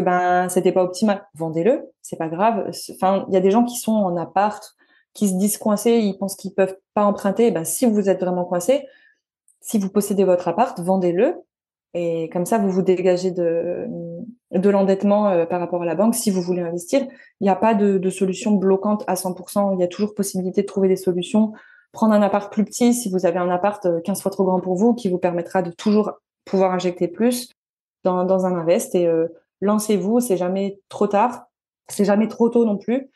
c'était pas optimal. Vendez-le, c'est pas grave. Enfin, il y a des gens qui sont en appart, qui se disent coincés, ils pensent qu'ils peuvent pas emprunter. Si vous êtes vraiment coincé, si vous possédez votre appart, vendez-le. Et comme ça, vous vous dégagez de l'endettement par rapport à la banque. Si vous voulez investir, il n'y a pas de solution bloquante à 100%. Il y a toujours possibilité de trouver des solutions. Prendre un appart plus petit, si vous avez un appart 15 fois trop grand pour vous, qui vous permettra de toujours pouvoir injecter plus dans un invest. Et lancez-vous, c'est jamais trop tard. C'est jamais trop tôt non plus.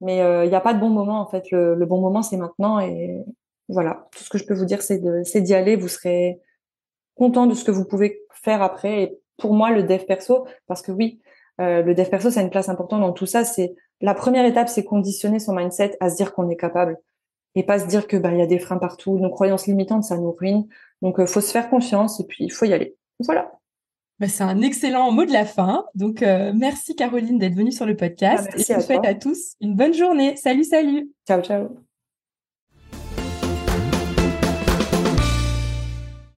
Mais il n'y a pas de bon moment, en fait. Le bon moment, c'est maintenant. Et voilà, tout ce que je peux vous dire, c'est d'y aller. Vous serez content de ce que vous pouvez faire après. Et pour moi, le dev perso, parce que oui, le dev perso, ça a une place importante dans tout ça. C'est la première étape, c'est conditionner son mindset à se dire qu'on est capable et pas se dire que il y a des freins partout. Nos croyances limitantes, ça nous ruine. Donc, faut se faire confiance et puis il faut y aller. Voilà. C'est un excellent mot de la fin. Donc, merci Caroline d'être venue sur le podcast. Merci et je à vous souhaite toi. à tous une bonne journée. Salut, salut. Ciao, ciao.